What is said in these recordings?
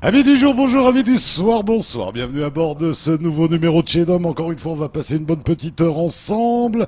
Amis du jour, bonjour, amis du soir, bonsoir. Bienvenue à bord de ce nouveau numéro de chez Dom. Encore une fois, on va passer une bonne petite heure ensemble.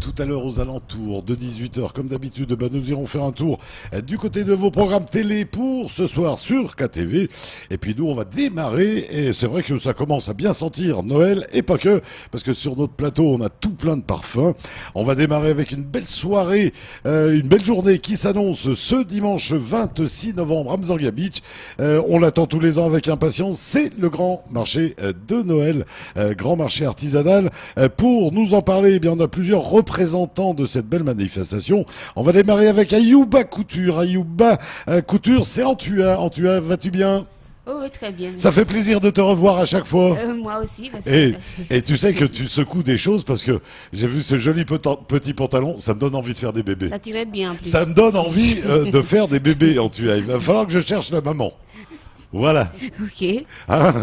Tout à l'heure aux alentours de 18h, comme d'habitude, nous irons faire un tour du côté de vos programmes télé pour ce soir sur KTV. Et puis nous, on va démarrer. Et c'est vrai que ça commence à bien sentir Noël et pas que, parce que sur notre plateau, on a tout plein de parfums. On va démarrer avec une belle soirée, une belle journée qui s'annonce ce dimanche 26 novembre à Mzanga Beach. On l'attend tous les ans avec impatience, c'est le grand marché de Noël, grand marché artisanal. Pour nous en parler, eh bien, on a plusieurs représentants de cette belle manifestation. On va démarrer avec Ayouba Couture. Ayouba Couture, c'est Antua. Antua, vas-tu bien? Oh, oui, très bien. Ça fait plaisir de te revoir à chaque fois. Moi aussi. Parce que et tu sais que tu secoues des choses parce que j'ai vu ce joli petit pantalon, ça me donne envie de faire des bébés. ça tirait bien en plus. Ça me donne envie de faire des bébés, Antua. Il va falloir que je cherche la maman. Voilà. Ok. Hein,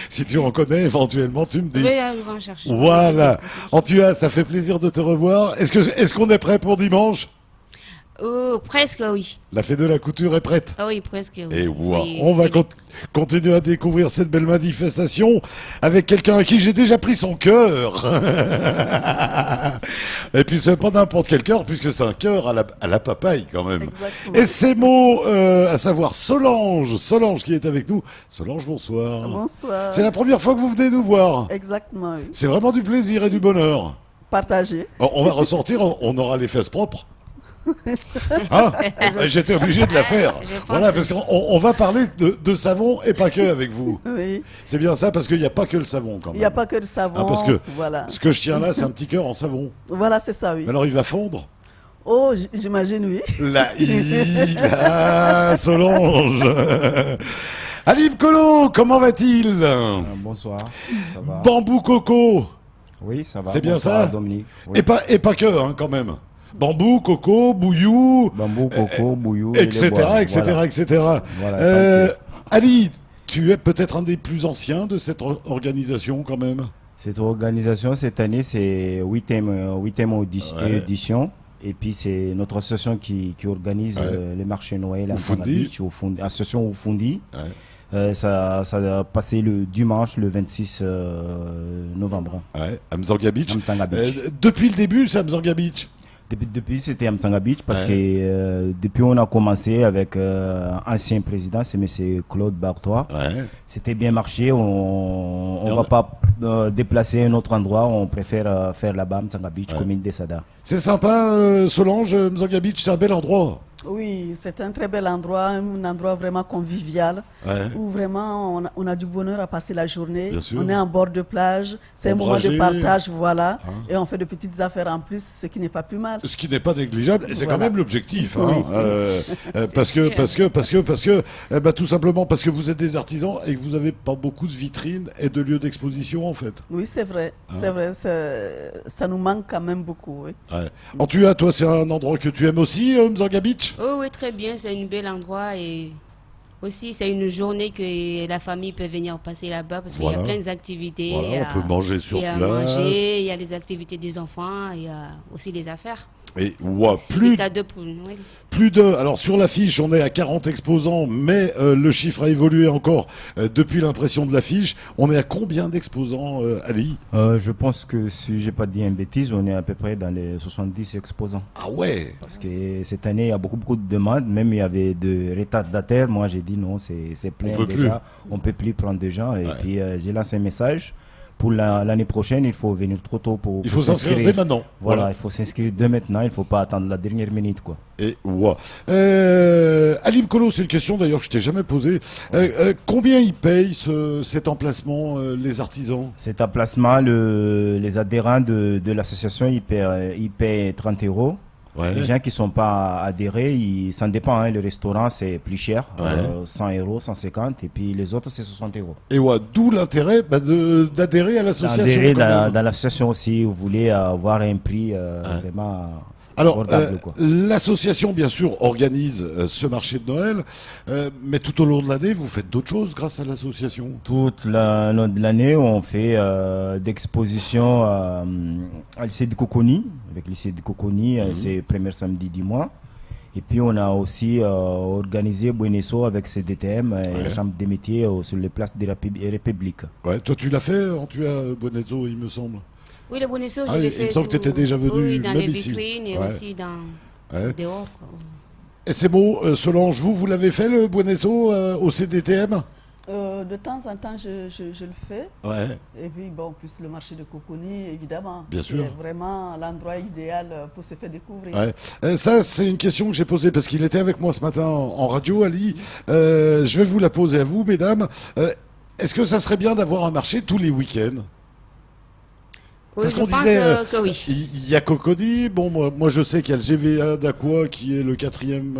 si tu en connais, éventuellement, tu me dis. Je vais arriver à en chercher. Voilà. Antua, ça fait plaisir de te revoir. Est-ce qu'on est prêt pour dimanche? Oh, presque oui. La fée de la couture est prête. Ah oui, presque oui. Et wow. Oui, On va oui. continuer à découvrir cette belle manifestation avec quelqu'un à qui j'ai déjà pris son cœur. Et puis c'est pas n'importe quel cœur, puisque c'est un cœur à la papaye quand même. Exactement. Et ces mots, à savoir Solange qui est avec nous. Solange, bonsoir. Bonsoir. C'est la première fois que vous venez nous voir. Exactement, oui. C'est vraiment du plaisir et du bonheur. Partagé. On va ressortir, on aura les fesses propres. Hein? J'étais obligé de la faire. Je pense. Voilà, parce qu'on va parler de savon et pas que avec vous. Oui. C'est bien ça, parce qu'il n'y a pas que le savon quand Il même. n'y a pas que le savon. Ah, parce que Voilà. ce que je tiens là, c'est un petit cœur en savon. Voilà, c'est ça, oui. Alors il va fondre. Oh, j'imagine, oui. La Solange. Alib Kolo, comment va-t-il? Bonsoir, ça va? Bambou Coco. Oui, ça va. C'est bien Bonsoir, ça Dominique. Oui. Et pas que, hein, quand même. Bambou, coco, bouillou, Bambou, coco, bouillou, et etc., les bois. etc., Voilà. etc. Voilà, Ali, tu es peut-être un des plus anciens de cette organisation quand même. Cette organisation, cette année, c'est huitième Ouais. édition. Et puis, c'est notre association qui organise Ouais. les marchés Noël à Oufundi. Mzanga Beach, association Oufundi. Ouais. Ça a passé le dimanche, le 26 novembre. Ouais, à Mzanga Beach. À Mzanga Beach. Depuis le début, c'est à Mzanga Beach. Depuis c'était à Mzanga Beach parce Ouais. que depuis on a commencé avec ancien président, c'est M. Claude Bartois. Ouais. C'était bien marché, on Et ne on va a- pas déplacer un autre endroit, on préfère faire là-bas, Mzanga Beach, Ouais. commune des Sada. C'est sympa, Solange, Mzanga Beach, c'est un bel endroit. Oui, c'est un très bel endroit, un endroit vraiment convivial, Ouais. où vraiment on a du bonheur à passer la journée. Bien sûr. On est en bord de plage, c'est un moment Ombragé. de partage, voilà. Hein. Et on fait de petites affaires en plus, ce qui n'est pas plus mal. Ce qui n'est pas négligeable, et c'est Voilà. quand même l'objectif, hein, Oui. parce que, tout simplement parce que vous êtes des artisans et que vous n'avez pas beaucoup de vitrines et de lieux d'exposition en fait. Oui, c'est vrai, Hein. c'est vrai, ça nous manque quand même beaucoup, oui. Ouais. Antua, toi, c'est un endroit que tu aimes aussi, Mzanga Beach? Oh oui, très bien. C'est un bel endroit et aussi c'est une journée que la famille peut venir passer là-bas parce qu'il y Voilà. a plein d'activités. Voilà, Il y a- on peut manger sur il y a à place. manger, il y a les activités des enfants, il y a aussi les affaires. Et ouah, C'est plus, des cadeaux pour Noël. plus de. Alors sur l'affiche, on est à 40 exposants, mais le chiffre a évolué encore depuis l'impression de l'affiche. On est à combien d'exposants, Ali? Je pense que si j'ai pas dit une bêtise, on est à peu près dans les 70 exposants. Ah ouais. Parce que cette année, il y a beaucoup de demandes, même il y avait de retardataires. Moi, j'ai dit non, c'est plein peut déjà, on peut plus prendre des gens. Et Ouais. puis, j'ai lancé un message. Pour l'année prochaine, il faut venir trop tôt Il pour faut s'inscrire dès maintenant. Voilà, il faut s'inscrire dès maintenant, il ne faut pas attendre la dernière minute, quoi. Et ouah. Ali Mkolo, c'est une question d'ailleurs que je t'ai jamais posée. Combien ils payent cet emplacement, les artisans? Cet emplacement, les adhérents de l'association, ils paient 30 €. Ouais. Les gens qui ne sont pas adhérés, ça dépend. Hein, le restaurant, c'est plus cher, Ouais. 100 €, 150. Et puis les autres, c'est 60 €. Et ouais, d'où l'intérêt d'adhérer à l'association. Adhérer quand même. dans l'association aussi, vous voulez avoir un prix vraiment Alors, abordable, quoi. l'association, bien sûr, organise ce marché de Noël, mais tout au long de l'année, vous faites d'autres choses grâce à l'association. Toute l'année, on fait d'expositions à lycée de Coconi. Avec le lycée de Coconi, c'est le premier samedi du mois. Et puis on a aussi organisé Buenesso avec CDTM et la Chambre des métiers sur les places de la République. Ouais, toi tu l'as fait, tu as Bonezzo, il me semble. Oui, le Buenesso, je Ah, l'ai il fait. me semble que tu étais déjà venu, oui, dans même les ici. vitrines et Ouais. aussi dehors. Quoi. Et c'est beau, Solange, vous l'avez fait le Buenesso au CDTM? De temps en temps, je le fais. Ouais. Et puis, bon, plus le marché de Coconi, évidemment. Bien sûr. C'est vraiment l'endroit idéal pour se faire découvrir. Ouais. Ça, c'est une question que j'ai posée parce qu'il était avec moi ce matin en radio, Ali. Je vais vous la poser à vous, mesdames. Est-ce que ça serait bien d'avoir un marché tous les week-ends? Oui, Parce je qu'on pense disait, que oui. il y a Cocody, bon, moi je sais qu'il y a le GVA d'Aqua qui est le 4e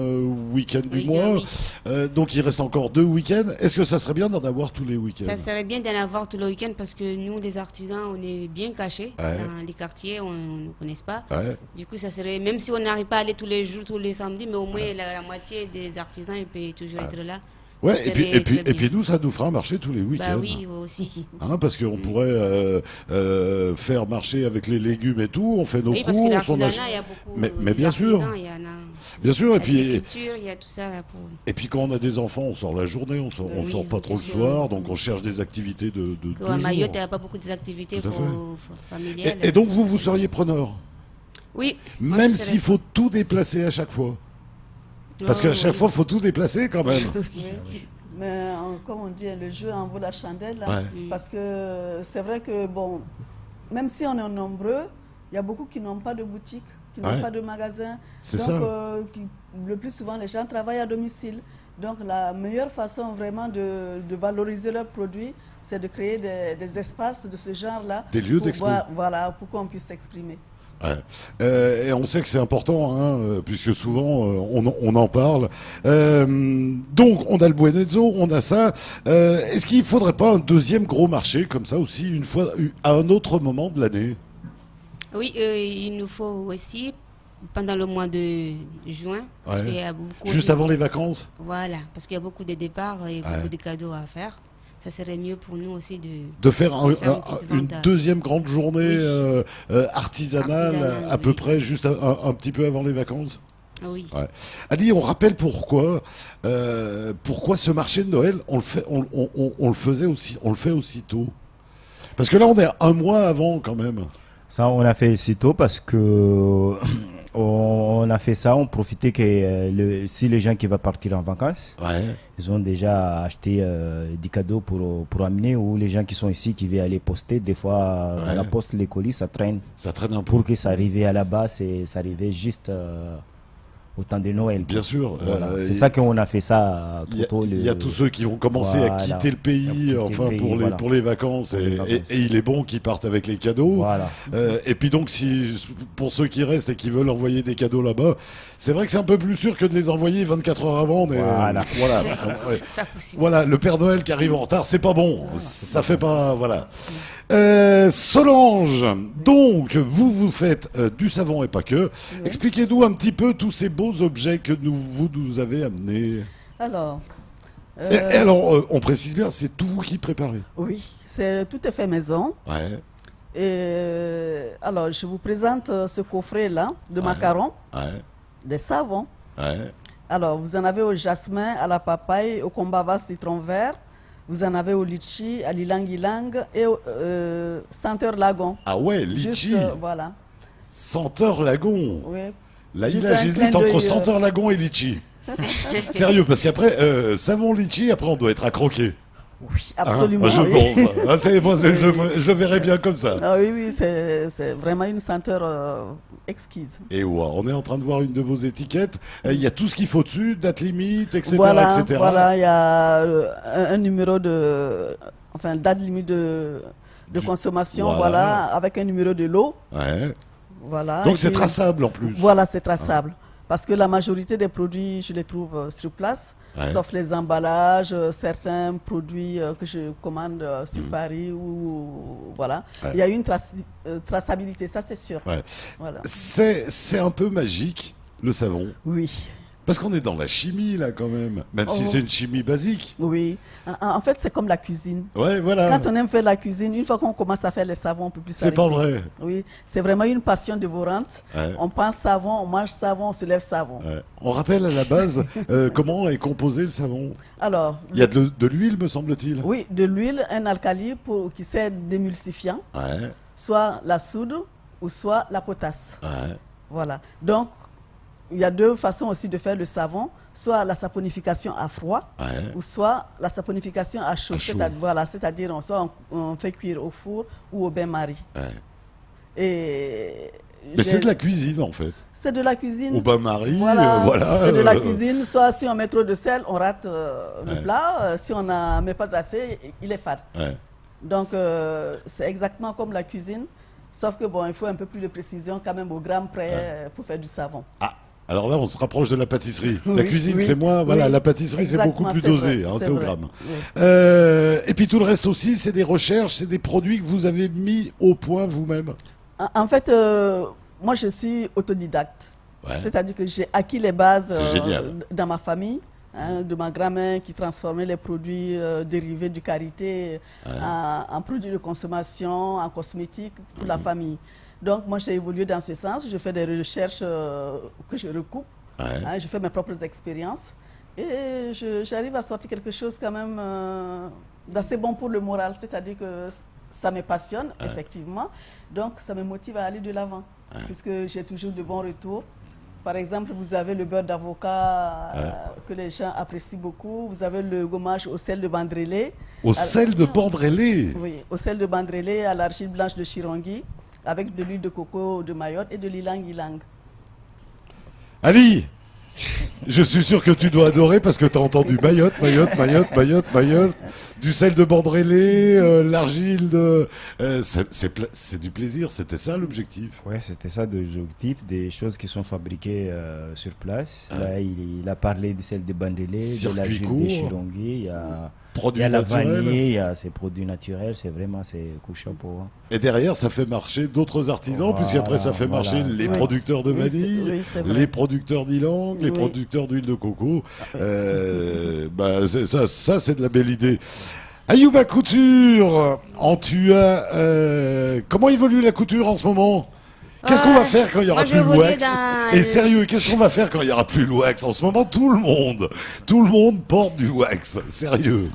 week-end du mois, oui. donc il reste encore 2 week-ends. Est-ce que ça serait bien d'en avoir tous les week-ends? Ça serait bien d'en avoir tous les week-ends parce que nous, les artisans, on est bien cachés dans les quartiers, on ne connaît pas. Ouais. Du coup, ça serait, même si on n'arrive pas à aller tous les jours, tous les samedis, mais au moins la moitié des artisans, ils peuvent toujours être là. Ouais, Ça et puis, serait et, puis, très et puis bien. nous, ça nous fera un marché tous les week-ends. Bah oui, aussi. Hein, parce qu'on pourrait faire marcher avec les légumes et tout, on fait nos Oui, parce que courses, on l'artisanat, achète- il y a beaucoup Mais bien sûr. d'artisans, il y en a. Bien sûr, et puis, L'agriculture, il y a tout ça là pour. et puis quand on a des enfants, on sort la journée, on sort, on Oui, sort pas trop le bien sûr. soir, donc on cherche des activités de À Mayotte, il jours. n'y a pas beaucoup d'activités Tout à familiales. Et donc vous seriez preneur, Oui. moi, même je s'il serais- faut tout déplacer à chaque fois. Parce qu'à Oh, chaque oui. fois, il faut tout déplacer quand même. Oui. Mais comme on dit, le jeu en vaut la chandelle. Là, Ouais. Parce que c'est vrai que, bon, même si on est nombreux, il y a beaucoup qui n'ont pas de boutique, qui n'ont Ouais. pas de magasin. C'est Donc, ça. le plus souvent, les gens travaillent à domicile. Donc, la meilleure façon vraiment de valoriser leurs produits, c'est de créer des espaces de ce genre-là. Des lieux pour d'expo. Voilà, pour qu'on puisse s'exprimer. Ouais. Et on sait que c'est important, hein, puisque souvent on en parle. Donc on a le Buenezzo, on a ça. Est-ce qu'il ne faudrait pas un deuxième gros marché comme ça aussi, une fois, à un autre moment de l'année? Oui, il nous faut aussi, pendant le mois de juin, parce Ouais. qu'il y a beaucoup Juste de- avant les vacances? Voilà, parce qu'il y a beaucoup de départs et beaucoup de cadeaux à faire. Ça serait mieux pour nous aussi De faire faire une petite une vente à- deuxième grande journée Oui. artisanale, Artisanale, à peu oui. près, juste un petit peu avant les vacances? Oui. Ouais. Ali, on rappelle pourquoi ce marché de Noël, on le faisait aussi, on le fait aussitôt. Parce que là, on est un mois avant quand même. Ça, on a fait si tôt parce que on a fait ça, on profitait que si les gens qui vont partir en vacances, Ouais. ils ont déjà acheté des cadeaux pour amener, ou les gens qui sont ici qui veulent aller poster, des fois Ouais. dans la poste, les colis, ça traîne. Ça traîne un peu. Pour que ça arrive à la base, ça arrivait juste au temps de Noël. Bien sûr. Voilà. C'est ça qu'on a fait ça Il y a, trop tôt. il y a tous ceux qui vont commencer à Voilà. quitter le pays, À quitter le enfin pays, pour voilà. les vacances, Pour les vacances. et il est bon qu'ils partent avec les cadeaux. Voilà. Et puis donc, pour ceux qui restent et qui veulent envoyer des cadeaux là-bas, c'est vrai que c'est un peu plus sûr que de les envoyer 24 heures avant. Mais, Voilà. voilà. Ouais. C'est pas possible. Voilà, le Père Noël qui arrive en retard, c'est pas bon. Ça fait pas, voilà. Solange, donc vous faites du savon et pas que. Expliquez-nous un petit peu tous ces beaux objets que vous nous avez amenés. Alors, Et alors, on précise bien, c'est tout vous qui préparez. oui, tout est fait maison. Ouais, Et alors, je vous présente ce coffret-là de macarons, ouais, des savons. ouais. Alors, vous en avez au jasmin, à la papaye, au combava citron vert. Vous en avez au litchi, à l'ilang-ilang et au senteur lagon. Ah ouais, Juste, litchi, voilà. senteur lagon. Oui. Là, Juste là un j'hésite clin entre d'œil, senteur lagon et litchi. Sérieux, parce qu'après, savon litchi, après on doit être à croquer. Oui, Hein, absolument. je oui. pense. Ah, je le verrais bien comme ça. Ah oui, oui, c'est vraiment une senteur exquise. Et ouais, on est en train de voir une de vos étiquettes. Il y a tout ce qu'il faut dessus, date limite, etc. Voilà, etc. voilà, il y a un numéro enfin, date limite de consommation, Voilà. voilà, avec un numéro de lot. Ouais. Voilà. Donc Et c'est puis- traçable en plus. Voilà, c'est traçable. Parce que la majorité des produits, je les trouve sur place, Ouais. sauf les emballages, certains produits que je commande sur Paris ou voilà. Ouais. Il y a une traçabilité, ça c'est sûr. Ouais. Voilà. C'est un peu magique, le savon. Oui. Parce qu'on est dans la chimie, là, quand même si Oh. c'est une chimie basique. Oui. En fait, c'est comme la cuisine. Ouais, voilà. Quand on aime faire la cuisine, une fois qu'on commence à faire les savons, on peut plus C'est pas s'arrêter. vrai. Oui, c'est vraiment une passion dévorante. Ouais. On pense savon, on mange savon, on se lève savon. Ouais. On rappelle à la base comment est composé le savon. Alors, Il y a de l'huile, me semble-t-il. oui, de l'huile, un alcali qui sert d'émulsifiant, Ouais, soit la soude ou soit la potasse. ouais. Voilà. Donc, il y a deux façons aussi de faire le savon, soit la saponification à froid, Ouais. ou soit la saponification à chaud. À chaud. Voilà, c'est-à-dire soit on fait cuire au four ou au bain-marie. Ouais. Et Mais c'est de la cuisine, en fait. c'est de la cuisine. Au bain-marie, Voilà, voilà. c'est de la cuisine. Soit si on met trop de sel, on rate Ouais. le plat. Si on n'en met pas assez, il est fade. Ouais. Donc, c'est exactement comme la cuisine. Sauf que bon, il faut un peu plus de précision quand même au gramme près pour faire du savon. Ah, alors là, on se rapproche de la pâtisserie. La Oui, cuisine, oui, c'est moins. Voilà, oui. la pâtisserie, c'est beaucoup Exactement, plus c'est dosé. vrai, Hein, c'est c'est au vrai. gramme. Oui. Et puis tout le reste aussi, c'est des recherches, c'est des produits que vous avez mis au point vous-même. En fait, moi, je suis autodidacte. Ouais. C'est-à-dire que j'ai acquis les bases C'est génial. dans ma famille, hein, de ma grand-mère qui transformait les produits dérivés du karité en produits de consommation, en cosmétiques pour la famille. Donc, moi, j'ai évolué dans ce sens. Je fais des recherches que je recoupe. Ouais. Hein, je fais mes propres expériences. Et j'arrive à sortir quelque chose quand même d'assez bon pour le moral. C'est-à-dire que ça me passionne, effectivement. Donc, ça me motive à aller de l'avant. Puisque j'ai toujours de bons retours. Par exemple, vous avez le beurre d'avocat que les gens apprécient beaucoup. Vous avez le gommage au sel de Bandrélé. Au sel de Bandrélé. Oui, au sel de Bandrélé, à l'argile blanche de Chirongui, avec de l'huile de coco de Mayotte et de l'ilang-ilang. Ali, je suis sûr que tu dois adorer parce que tu as entendu Mayotte, Mayotte, Mayotte, Mayotte, Mayotte, du sel de Bandrélé, l'argile de... c'est du plaisir, c'était ça l'objectif. Ouais, c'était ça l'objectif, des choses qui sont fabriquées sur place. Là, il a parlé de celle de Bandélé, de Circuit la jupe court. de Chirongui, il y a Produits la naturels. vanille, il y a ces produits naturels, c'est coup chapeau. Hein. Et derrière, ça fait marcher d'autres artisans, Voilà, puisqu'après, ça fait voilà. marcher les Oui. producteurs de Oui, vanille, oui, c'est vrai. les producteurs d'ylang, les Oui. producteurs d'huile de coco. Ça, c'est de la belle idée. Ayouba Couture, comment évolue la couture en ce moment? Qu'est-ce qu'on va faire quand il y aura Moi, je plus le voulais wax? dans Et le- sérieux, qu'est-ce qu'on va faire quand il y aura plus le wax? En ce moment, tout le monde porte du wax. Sérieux.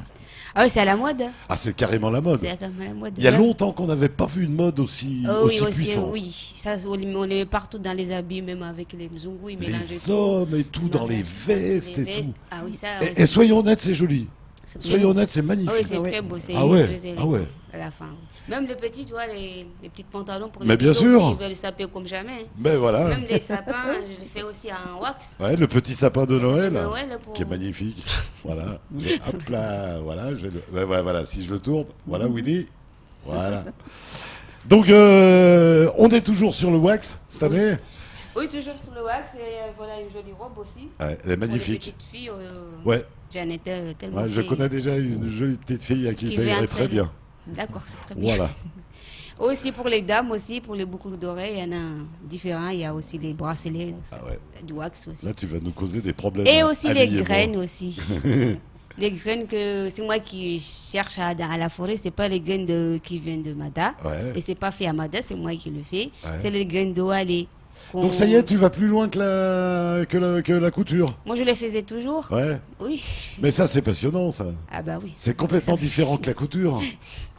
Ah oui, c'est à la mode. Ah, c'est carrément la mode. C'est carrément la mode. Il y a longtemps qu'on n'avait pas vu une mode aussi, Oh, aussi oui, aussi, puissante. oui. Ça, on les met partout dans les habits, même avec les mzungu, ils mélangent Les tout. hommes et tout, dans les vestes Les et tout. Ah oui, ça Et aussi. soyons honnêtes, c'est joli. C'est très Soyons beau. honnêtes, c'est Ah oui, magnifique. c'est Oui. très beau, c'est Ah ouais, très élégant ah ouais. à la fin. Même les petits, tu vois, les petits pantalons pour Mais les bien petits sûr. aussi, ils veulent saper comme jamais. Ben voilà. Même les sapins, je les fais aussi en wax. Ouais, le petit sapin de Les sapins Noël, de Noël pour- qui est magnifique. Voilà. Hop là, voilà. Voilà, si je le tourne. Voilà, Willy. Voilà. Donc, on est toujours sur le wax cette Oui. année. Oui, toujours sur le wax et voilà une jolie robe aussi. Ouais, elle est Pour les magnifique. petites filles, Ouais, Janet, tellement. ouais, je fait- connais déjà une jolie petite fille à qui Qui ça vient irait très bien. D'accord, c'est très bien. Voilà. Aussi pour les dames, aussi pour les boucles d'oreilles, il y en a différents. Il y a aussi les bracelets, Ah ouais. du wax aussi. Là, tu vas nous causer des problèmes. Et aussi les Ali et moi. graines aussi. Les graines que c'est moi qui cherche à la forêt, c'est pas les graines qui viennent de Mada. Ouais. Et c'est pas fait à Mada, c'est moi qui le fais. Ouais. C'est les graines d'Oalé. Donc ça y est, tu vas plus loin que la couture. Moi je les faisais toujours. Ouais. Oui. Mais ça, c'est passionnant, ça. Ah bah oui. C'est complètement Ça- différent que la couture.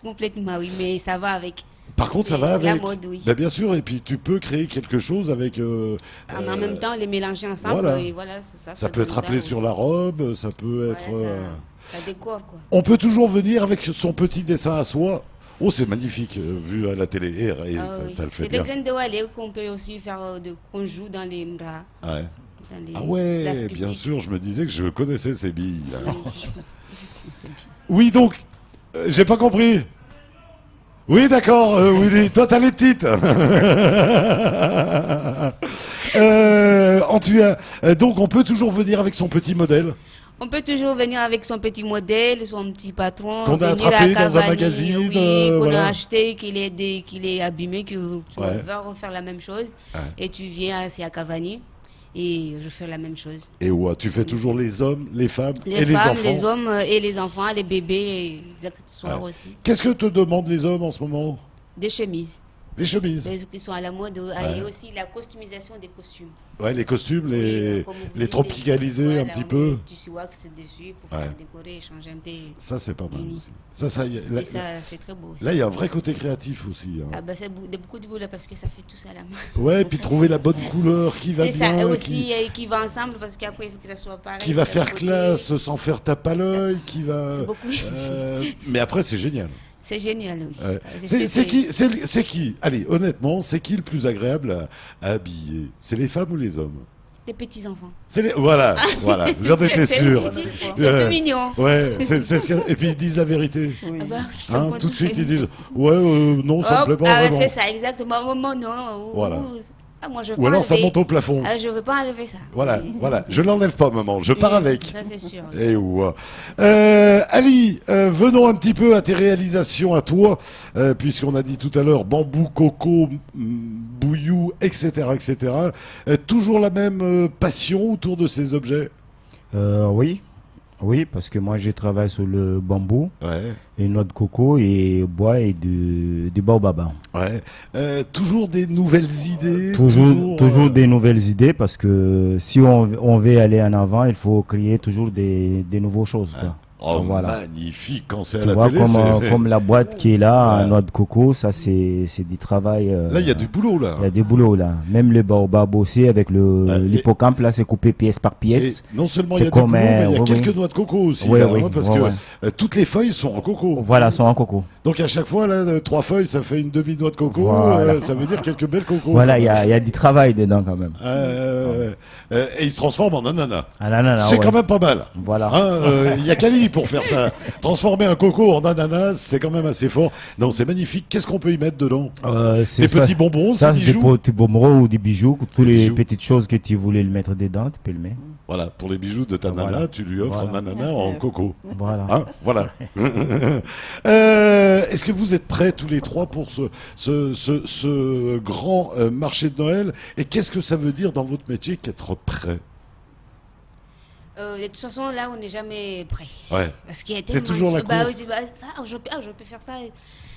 Complètement, oui, mais ça va avec. Par contre, ça C'est- va c'est la avec. mode, oui. Ben, bien sûr, et puis tu peux créer quelque chose avec. En même temps, les mélanger ensemble. voilà. Et voilà, c'est ça. Ça peut être appelé sur la robe, ça peut être. Ça décore quoi. On peut toujours venir avec son petit dessin à soi. Oh, c'est magnifique, vu à la télé. Et Ah ça, oui. ça le fait C'est les bien. graines de Walé qu'on peut aussi faire, qu'on joue dans les bras. Ouais. Dans les Ah places ouais, publiques. bien sûr, je me disais que je connaissais ces billes. Là. Oui. Oui, donc, j'ai pas compris. Oui, d'accord, Willy, toi t'as les petites. Donc on peut toujours venir avec son petit modèle. On peut toujours venir avec son petit modèle, son petit patron. Qu'on a venir attrapé à dans un Cavani, magazine, oui, qu'on voilà. a acheté, qu'il est abîmé, que tu Ouais. vas refaire la même chose. Ouais. Et tu viens, c'est à Cavani. et je fais la même chose. Et ouais, tu fais toujours les hommes, les femmes et Les les femmes, enfants. les hommes et les enfants, les bébés, et les accessoires Ouais. aussi. Qu'est-ce que te demandent les hommes en ce moment? Des chemises, Les chemises. ceux qui sont à la mode, et aussi la customisation des costumes. Ouais, les costumes, Oui, les, comme vous les dites, tropicaliser voilà, un petit on peu. met du wax dessus pour Ouais. faire décorer, changer un peu. Ça, c'est pas mal Unis. aussi. Ça, là, Et ça, c'est très beau aussi. là, il y a un vrai côté créatif aussi. Hein. Ah bah, c'est beaucoup de boulot parce que ça fait tout ça à la main. Ouais, puis trouver la bonne couleur qui va C'est ça, et bien, aussi qui va ensemble parce qu'après il faut que ça soit pareil. qui va de faire l'autre côté. classe sans faire tape à l'œil, qui va. C'est beaucoup. Mais après, c'est génial. C'est génial, oui. Ouais. Je C'est sais qui, c'est qui, allez, honnêtement, c'est qui le plus agréable à habiller? C'est les femmes ou les hommes? Des petits-enfants. Voilà, voilà, j'en étais C'est sûr. petit, c'est tout mignon. Ouais, c'est ce et puis ils disent la vérité. Oui. Ah bah, ils sont Hein, contents. tout de suite, ils disent ouais, non, ça me plaît pas Ah ouais, vraiment. c'est ça, exactement. Maman, non. Voilà. Je veux Ou pas alors ça enlever. monte au plafond. Ah, je veux pas enlever ça. Voilà, Oui, c'est voilà. ça. Je l'enlève pas, maman. Je pars Oui, avec. Ça, c'est sûr. Et ouais. Ali, venons un petit peu à tes réalisations à toi, puisqu'on a dit tout à l'heure bambou, coco, bouillou, etc., etc. Toujours la même passion autour de ces objets. Oui. Oui, parce que moi, je travaille sur le bambou, Ouais. et noix de coco, et bois et du baobab. Ouais. Toujours des nouvelles idées. Toujours des nouvelles idées, parce que si on veut aller en avant, il faut créer toujours des nouvelles choses, quoi. Oh, Voilà. magnifique quand c'est à Tu la vois, télé. comme la boîte qui est là, Ouais. en noix de coco, ça c'est du travail. Là, il y a du boulot là. Il y a des boulots là. Même le baobab aussi avec Ouais, l'hippocampe là, c'est coupé pièce par Et pièce. non seulement il y a c'est du boulot, comme, mais il y a oui, quelques oui. noix de coco aussi, Oui, là, oui, hein, parce ouais, que ouais. toutes les feuilles sont en coco. Voilà, sont en coco. Donc à chaque fois, là, 3 feuilles, ça fait une demi-noix de coco. Voilà. Ça veut dire quelques belles cocos. Voilà, il y a du travail dedans quand même. Et il se transforme en ananas. Ah là là là, C'est ouais. quand même pas mal. Voilà. Il y a Cali pour faire ça. Transformer un coco en ananas, c'est quand même assez fort. Non, c'est magnifique. Qu'est-ce qu'on peut y mettre dedans? C'est Des ça. petits bonbons, Ça, ces c'est des bijoux. petits bonbons ou des bijoux, toutes Des les bijoux. petites choses que tu voulais le mettre dedans, tu peux le mettre. Voilà, pour les bijoux de ta Voilà. nana, tu lui offres Voilà. un ananas en coco. Voilà. Hein, voilà. Est-ce que vous êtes prêts tous les trois pour ce grand marché de Noël? Et qu'est-ce que ça veut dire dans votre métier qu'être prêt? De toute façon, là, on n'est jamais prêt. Ouais. Parce qu'il y a C'est tellement toujours de la choses. Bah, course. oui, ça, je peux faire ça.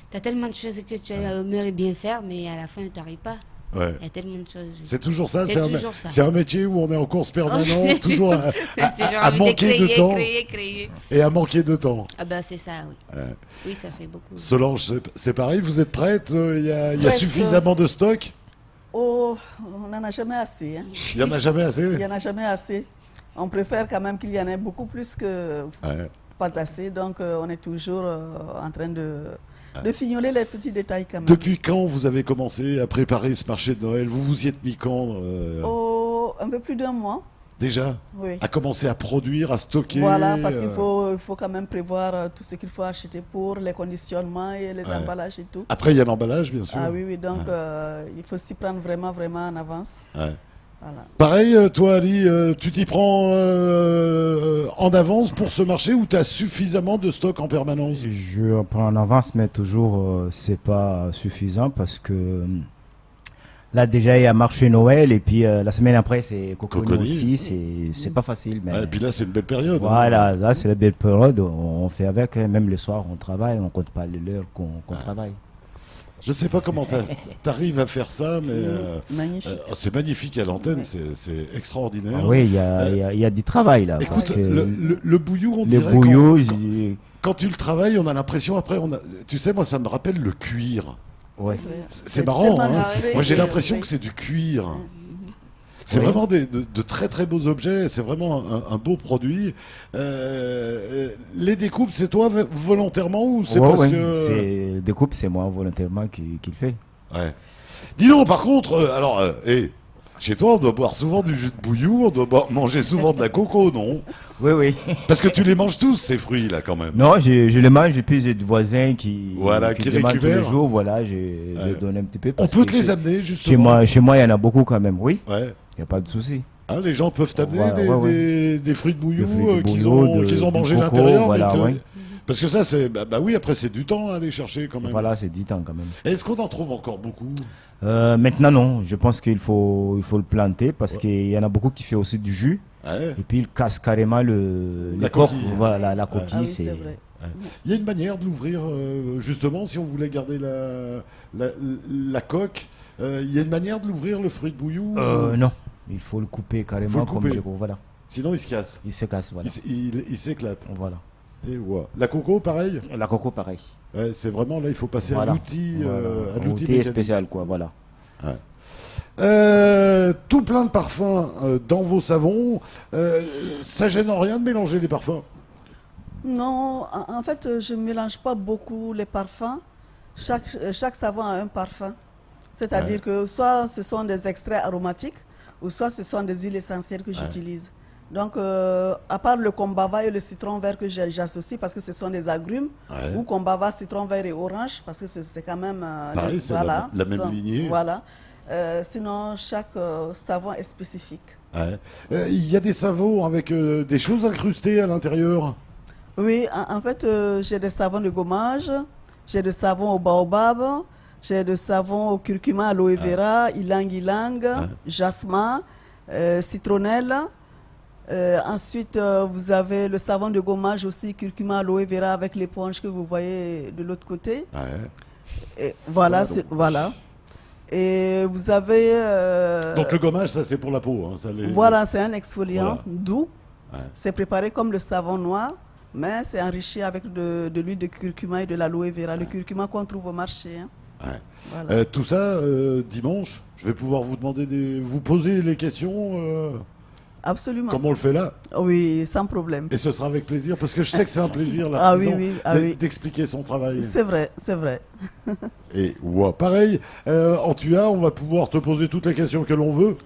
Tu as tellement de choses que tu aimerais bien faire, mais à la fin, tu n'arrives pas. Ouais. Il y a tellement de choses. C'est toujours ça. C'est toujours ça. C'est un métier où on est en course permanente, toujours Toujours à envie manquer de temps créer. et à manquer de temps. Ah bah c'est ça, oui. Ouais. Oui, ça fait beaucoup. Solange, c'est pareil. Vous êtes prête? Il y a Presque. suffisamment de stock? Oh, on n'en a jamais assez. Hein. Il y en a jamais Il assez? n'y en a jamais assez. On préfère quand même qu'il y en ait beaucoup plus que Ouais. pas assez. Donc, on est toujours en train de fignoler les petits détails quand même. Depuis quand vous avez commencé à préparer ce marché de Noël? Vous vous y êtes mis quand Oh, un peu plus d'un mois. déjà? Oui. À commencer à produire, à stocker? Voilà, parce qu'il faut quand même prévoir tout ce qu'il faut acheter pour les conditionnements et les Ouais. emballages et tout. Après, il y a l'emballage, bien sûr. Ah oui, oui, donc il faut s'y prendre vraiment, vraiment en avance. Ouais. Voilà. Pareil, toi, Ali, tu t'y prends en avance pour ce marché ou tu as suffisamment de stock en permanence? Je prends en avance, mais toujours, c'est pas suffisant parce que là, déjà, il y a marché Noël et puis la semaine après, c'est Coconi Coconi. aussi. C'est pas facile. Mais Ouais, et puis là, c'est une belle période. hein. voilà, là, c'est la belle période. On fait avec. Hein. Même le soir, on travaille. On compte pas l'heure qu'on travaille. Je sais pas comment t'arrives à faire ça, mais Magnifique. c'est magnifique à l'antenne, c'est extraordinaire. Ah oui, il y a du travail là. parce Écoute, que le bouillou, on les dirait bouillots, quand tu le travailles, on a l'impression après, tu sais, moi ça me rappelle le cuir. ouais. C'est marrant, tellement hein. discret Moi j'ai que- l'impression oui. que c'est du cuir. C'est Oui. vraiment de très très beaux objets, c'est vraiment un beau produit. Les découpes, c'est toi volontairement ou c'est Ouais, parce ouais. que... C'est découpe, c'est moi volontairement qui le fait. Ouais. Dis donc, par contre, chez toi, on doit boire souvent du jus de bouillou, on doit manger souvent de la coco, non? Oui, oui. Parce que tu les manges tous, ces fruits-là, quand même. Non, je le mange et puis j'ai des voisins qui Voilà, qui demandent tous les récupèrent. jours. Voilà, je donne un petit peu. On parce peut que te les chez- amener, justement. Chez moi, il y en a beaucoup quand même. Oui, Ouais. il n'y a pas de souci. Hein, les gens peuvent t'amener Voilà, ouais, des fruits de bouillou Des fruits de qu'ils bouillot, ont du mangé coco, l'intérieur, voilà, ouais. Parce que ça, c'est, oui, après c'est du temps à aller chercher quand même. Voilà, c'est du temps quand même. Est-ce qu'on en trouve encore beaucoup? Maintenant, non. Je pense qu'il faut le planter parce qu'il y en a beaucoup qui fait aussi du jus. Ouais. Et puis, ils cassent carrément La les coquille. corps. Voilà, la coquille. Ah oui, c'est c'est vrai. Il y a une manière de l'ouvrir, justement, si on voulait garder la coque. Il y a une manière de l'ouvrir, le fruit de bouillou? Non, il faut le couper carrément Faut le couper. comme voilà. Sinon, il se casse. Il se casse, voilà. Il s'éclate. Voilà. Et voilà. La coco, pareil. La coco, pareil. Ouais, c'est vraiment là, il faut passer Voilà. à l'outil, Voilà. à Un l'outil outil mécanique. spécial, quoi, voilà. Tout plein de parfums dans vos savons. Ça gêne en rien de mélanger les parfums? Non, en fait, je ne mélange pas beaucoup les parfums. Chaque savon a un parfum. C'est-à-dire que soit ce sont des extraits aromatiques, ou soit ce sont des huiles essentielles que j'utilise. Donc, à part le combava et le citron vert que j'associe parce que ce sont des agrumes, ou combava, citron vert et orange, parce que c'est quand même... Pareil, c'est la même lignée. Voilà. Sinon, chaque savon est spécifique. Il y a des savons avec des choses incrustées à l'intérieur. Oui, en fait, j'ai des savons de gommage, j'ai des savons au baobab, j'ai des savons au curcuma, aloe vera, ylang-ylang, jasmin, citronnelle. Ensuite, vous avez le savon de gommage aussi, curcuma, aloe vera avec l'éponge que vous voyez de l'autre côté. Et voilà, voilà. Et vous avez... Donc le gommage, ça c'est pour la peau. Hein, voilà, c'est un exfoliant doux. Ouais. C'est préparé comme le savon noir, mais c'est enrichi avec de l'huile de curcuma et de l'aloe vera. Le curcuma qu'on trouve au marché. Hein. Voilà. Tout ça, dimanche, je vais pouvoir vous demander, vous poser les questions Absolument. comme on le fait là. Oui, sans problème. Et ce sera avec plaisir, parce que je sais que c'est un plaisir là, d'expliquer son travail. C'est vrai, c'est vrai. Et pareil, en TUA, on va pouvoir te poser toutes les questions que l'on veut.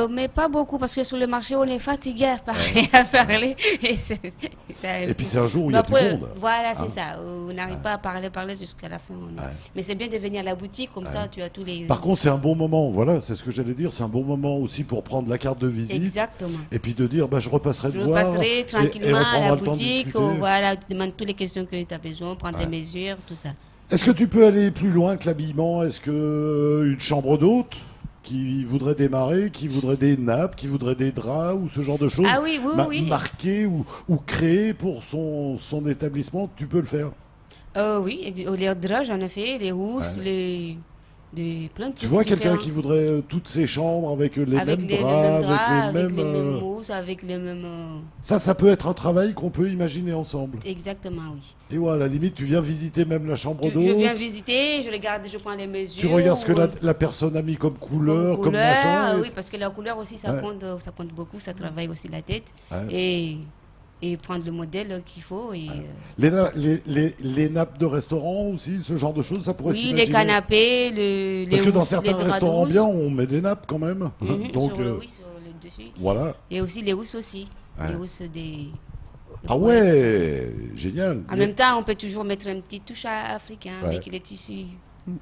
Mais pas beaucoup, parce que sur le marché, on est fatigué à parler. Et puis c'est un jour où il y a du monde. Voilà, c'est ça. On n'arrive pas à parler jusqu'à la fin. Mais c'est bien de venir à la boutique, comme ça tu as tous les... Par contre, c'est un bon moment, voilà, c'est ce que j'allais dire, c'est un bon moment aussi pour prendre la carte de visite. Exactement. Et puis de dire, je repasserai te voir. Je repasserai tranquillement à la boutique, voilà, tu demandes toutes les questions que tu as besoin, prendre des mesures, tout ça. Est-ce que tu peux aller plus loin que l'habillement? Est-ce que une chambre d'hôte qui voudrait démarrer, qui voudrait des nappes, qui voudrait des draps ou ce genre de choses, marquer ou créer pour son établissement, tu peux le faire? Oui, les draps, j'en ai fait, les housses, plein de trucs. Tu vois quelqu'un qui voudrait toutes ses chambres avec les mêmes draps, avec les mêmes mousses, avec les mêmes... Ça peut être un travail qu'on peut imaginer ensemble. Exactement, oui. Et voilà, à la limite, tu viens visiter même la chambre d'hôte. Je viens visiter, je regarde, je prends les mesures. Tu regardes ce que la personne a mis comme couleur, comme machin. Oui, parce que la couleur aussi, ça compte beaucoup, ça travaille aussi la tête. Et prendre le modèle qu'il faut. Et, les nappes de restaurant aussi, ce genre de choses, ça pourrait s'imaginer. Oui, les canapés, les parce que dans housses, certains restaurants bien, on met des nappes quand même. Donc, sur le dessus. Voilà. Et aussi les housses aussi. Les housses des... Ah ouais, génial. En même temps, on peut toujours mettre un petit touche africain avec les tissus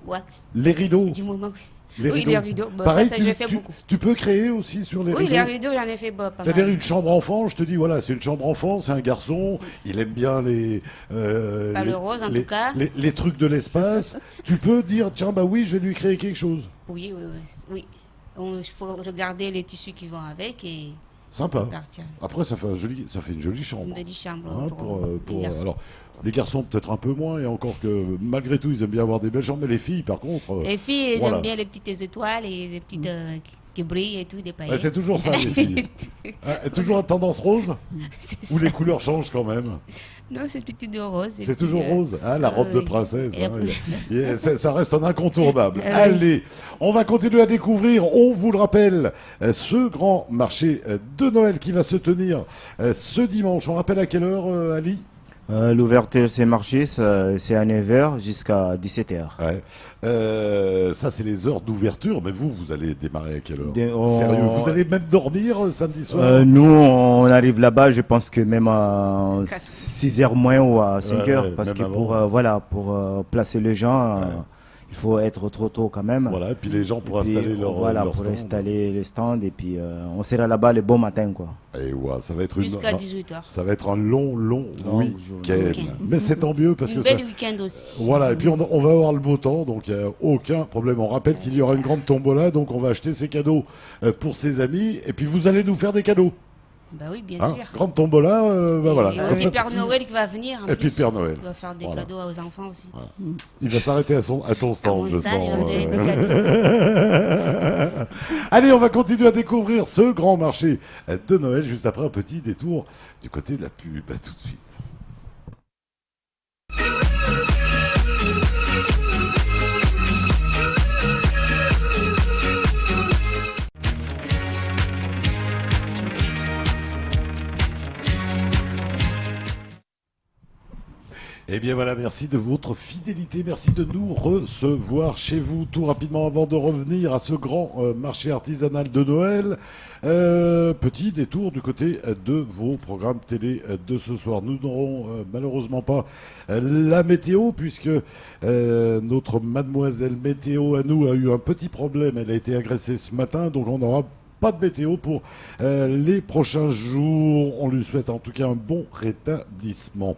wax. Les rideaux. Du moment. Les les rideaux. Pareil, ça, je fais beaucoup. Tu peux créer aussi sur les rideaux. Oui, les rideaux, j'en ai fait pas mal. C'est-à-dire une chambre enfant, je te dis, voilà, c'est une chambre enfant, c'est un garçon, il aime bien le rose, en tout cas. Les trucs de l'espace. Tu peux dire, tiens, oui, je vais lui créer quelque chose. Oui. Il faut regarder les tissus qui vont avec et... Sympa. Après, ça fait une jolie chambre. Une jolie chambre. Alors, les garçons peut-être un peu moins, et encore que malgré tout, ils aiment bien avoir des belles chambres, mais les filles, par contre... Les filles, elles aiment bien les petites étoiles et les petites qui brillent et tout, des paillettes. C'est toujours ça, les filles. Toujours à tendance rose? Ou les couleurs changent quand même? Non, c'est plutôt rose. C'est toujours rose, la robe de princesse. Ça reste un incontournable. Allez, on va continuer à découvrir, on vous le rappelle, ce grand marché de Noël qui va se tenir ce dimanche. On rappelle à quelle heure, Ali? L'ouverture de ces marchés, c'est à 9h jusqu'à 17h. Ça, c'est les heures d'ouverture, mais vous allez démarrer à quelle heure? Sérieux, vous allez même dormir samedi soir? Nous, on arrive là-bas, je pense que même à 6h moins ou à 5h, parce que pour placer les gens, il faut être trop tôt quand même. Voilà, et puis les gens pour Et puis, installer leur voilà, leur pour stand. installer les stands et puis on sera là-bas le bon matin quoi. Et ouais, ça va être une Jusqu'à 18h. ça va être un long Longue week-end. journée. Mais c'est tant mieux parce Une que ça, belle week-end aussi. voilà, et puis on va avoir le beau temps, donc il n'y a aucun problème. On rappelle qu'il y aura une grande tombola, donc on va acheter ses cadeaux pour ses amis, et puis vous allez nous faire des cadeaux. Bah oui, bien Hein. sûr. Grande tombola, bah Et voilà. il y Comme a aussi ça, Père Noël qui va venir. en Et puis plus. Père Noël. Il va faire des Voilà. cadeaux aux enfants aussi. il va s'arrêter à ton stand, mon je stand, il va sens. me donner des Allez, on va continuer à découvrir ce grand marché de Noël juste après un petit détour du côté de la pub. À tout de suite. Eh bien voilà, merci de votre fidélité, merci de nous recevoir chez vous tout rapidement avant de revenir à ce grand marché artisanal de Noël. Petit détour du côté de vos programmes télé de ce soir. Nous n'aurons malheureusement pas la météo puisque notre mademoiselle météo à nous a eu un petit problème. Elle a été agressée ce matin, donc on n'aura pas de météo pour les prochains jours. On lui souhaite en tout cas un bon rétablissement.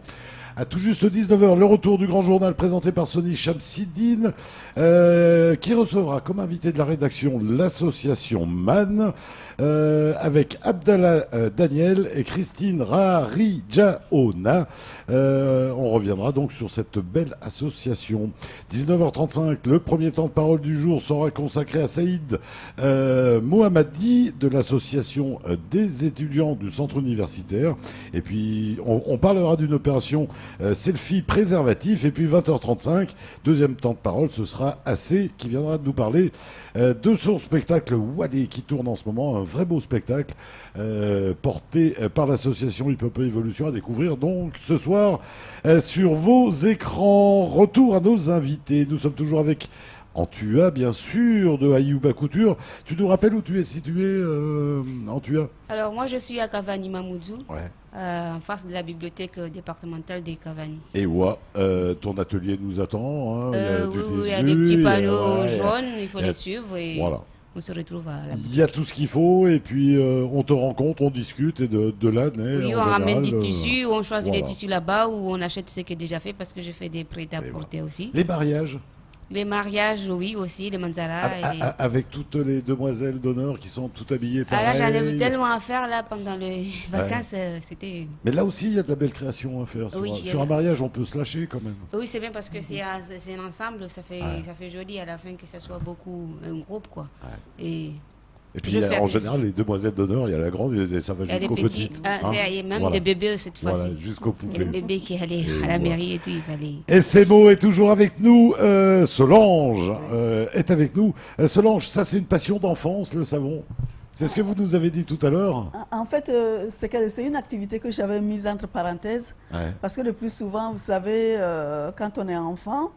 À tout juste 19h, le retour du grand journal présenté par Sony Chamsidine, qui recevra comme invité de la rédaction l'association MAN, avec Abdallah Daniel et Christine Rarijaona. On reviendra donc sur cette belle association. 19h35, le premier temps de parole du jour sera consacré à Saïd Mohammadi de l'association des étudiants du centre universitaire. Et puis, on parlera d'une opération selfie préservatif. Et puis 20h35, deuxième temps de parole, ce sera AC qui viendra nous parler de son spectacle Wally qui tourne en ce moment, un vrai beau spectacle porté par l'association Hip Hop Evolution à découvrir donc ce soir sur vos écrans. Retour à nos invités. Nous sommes toujours avec Antua, bien sûr, de Ayouba Couture. Tu nous rappelles où tu es situé, Antua? Alors moi je suis à Cavani Mamoudzou, Ouais. en face de la bibliothèque départementale des Cavani. Et ouais, ton atelier nous attend. Hein, Oui, il y a tissu, des petits il y a- panneaux ouais, jaunes, il faut il y a- les suivre et Voilà. on se retrouve à la Il y a tout ce qu'il faut et puis on te rencontre, on discute et de là naît. Oui, en on ramène général, du tissu, on choisit voilà. les tissus là-bas ou on achète ce qui est déjà fait parce que je fais des prêt-à-porter aussi. Les mariages, Les mariages, oui, aussi, les manzaras. avec toutes les demoiselles d'honneur qui sont toutes habillées Ah là, pareil. j'en ai tellement à faire là pendant les vacances, c'était... Mais là aussi, il y a de la belle création à faire. Sur, Oui, un, il y a- sur un mariage, on peut se lâcher quand même. Oui, c'est bien parce que c'est un ensemble, ça fait joli à la fin que ce soit beaucoup un groupe, quoi. Et puis, Je fais en un général, les demoiselles d'honneur, il y a la grande et ça va Il y a des jusqu'aux petits, petites. il y a même Voilà. des bébés cette fois-ci. Voilà, jusqu'aux Il y a des poupées. bébés qui allaient Et à la voilà. mairie et tout, il fallait... Et c'est beau, est toujours avec nous. Solange est avec nous. Solange, ça c'est une passion d'enfance, le savon. C'est ce que vous nous avez dit tout à l'heure. En fait, c'est une activité que j'avais mise entre parenthèses. Ouais. Parce que le plus souvent, vous savez, quand on est enfant,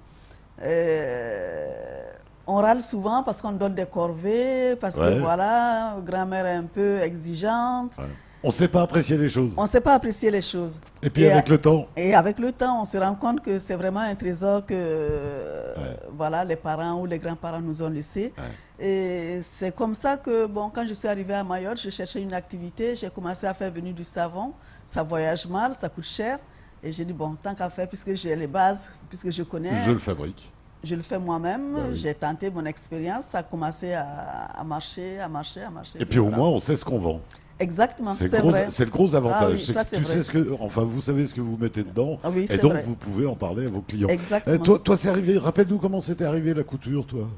on râle souvent parce qu'on donne des corvées, parce Ouais. que voilà, grand-mère est un peu exigeante. Ouais. On ne sait pas apprécier les choses. On ne sait pas apprécier les choses. Et puis avec le temps, Et avec le temps, on se rend compte que c'est vraiment un trésor que voilà, les parents ou les grands-parents nous ont laissé. Ouais. Et c'est comme ça que, bon, quand je suis arrivée à Mayotte, je cherchais une activité. J'ai commencé à faire venir du savon. Ça voyage mal, ça coûte cher. Et j'ai dit, bon, tant qu'à faire, puisque j'ai les bases, puisque je connais, je le fabrique. je le fais moi-même. Bah oui. J'ai tenté mon expérience. Ça a commencé à marcher, à marcher, à marcher. Et puis au voilà. moins, on sait ce qu'on vend. Exactement, C'est c'est le gros, vrai. c'est le gros avantage. Ah oui, C'est ça, que c'est tu vrai. sais ce que, enfin, vous savez ce que vous mettez dedans, Ah oui, et c'est donc vrai. vous pouvez en parler à vos clients. Exactement. Toi, c'est arrivé. Rappelle-nous comment c'était arrivé la couture, toi.